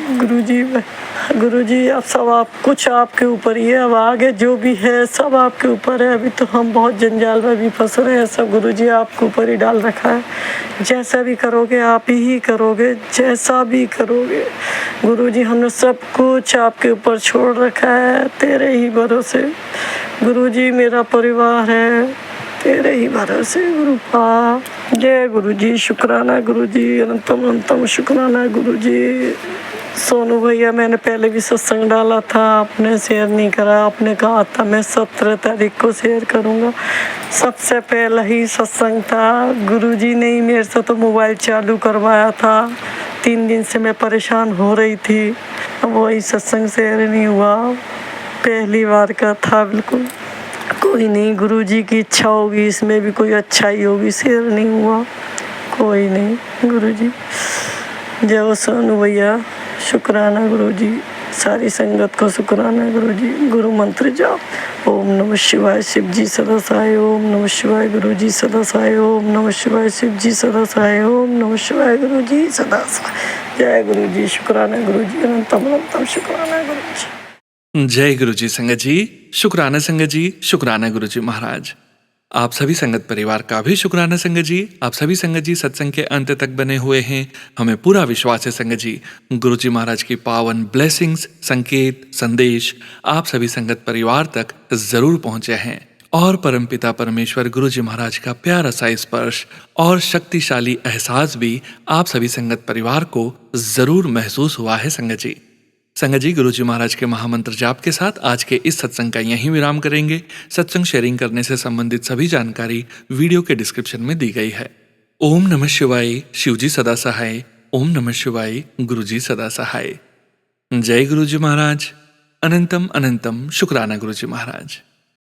गुरुजी अब सब आप कुछ आपके ऊपर ही है, अब आगे जो भी है सब आपके ऊपर है। अभी तो हम बहुत जंजाल में भी फंस रहे हैं, सब गुरुजी आपके ऊपर ही डाल रखा है। जैसा भी करोगे आप ही करोगे, जैसा भी करोगे गुरुजी हमने सब कुछ आपके ऊपर छोड़ रखा है, तेरे ही भरोसे। गुरुजी मेरा परिवार है, तेरे ही भरोसे गुरु पा। जय गुरुजी, शुक्राना गुरुजी, अनंतम अनंतम शुक्राना गुरुजी। सोनू भैया मैंने पहले भी सत्संग डाला था, आपने शेयर नहीं करा, आपने कहा था मैं 17 तारीख को शेयर करूँगा। सबसे पहला ही सत्संग था, गुरुजी ने ही मेरे से तो मोबाइल चालू करवाया था। 3 दिन से मैं परेशान हो रही थी, वही सत्संग शेयर नहीं हुआ, पहली बार का था बिल्कुल। कोई नहीं, गुरुजी की इच्छा होगी, इसमें भी कोई अच्छाई होगी, शेयर नहीं हुआ, कोई नहीं। गुरुजी जय हो सोनू भैया, शुक्राना गुरुजी, सारी संगत को शुक्राना गुरुजी। गुरु मंत्र जाप ओम नमः शिवाय शिव जी सदा सहाय, ओम नमः शिवाय गुरुजी सदा सहाय, ओम नमः शिवाय शिव जी सदा सहाय, ओम नमः शिवाय गुरुजी सदा सहाय। जय गुरुजी, शुक्राना गुरुजी, अनंतम अनंतम शुक्राना गुरुजी। जय गुरुजी संगत जी, शुक्राना संगत जी, शुक्राना गुरुजी महाराज। आप सभी संगत परिवार का भी शुक्राना संगत जी। आप सभी संगत जी सत्संग के अंत तक बने हुए हैं। हमें पूरा विश्वास है संगत जी, गुरु जी महाराज की पावन ब्लेसिंग्स, संकेत, संदेश आप सभी संगत परिवार तक जरूर पहुंचे हैं और परमपिता परमेश्वर गुरु जी महाराज का प्यारा सा स्पर्श और शक्तिशाली एहसास भी आप सभी संगत परिवार को जरूर महसूस हुआ है संगत जी। संगत जी, गुरु जी महाराज के महामंत्र जाप के साथ आज के इस सत्संग का यहीं विराम करेंगे। सत्संग शेयरिंग करने से संबंधित सभी जानकारी वीडियो के डिस्क्रिप्शन में दी गई है। ओम नमः शिवाय, शिवजी सदा सहाय। ओम नमः शिवाय, गुरु जी सदा सहाय। जय गुरु जी महाराज। अनंतम अनंतम शुक्राना गुरु जी महाराज।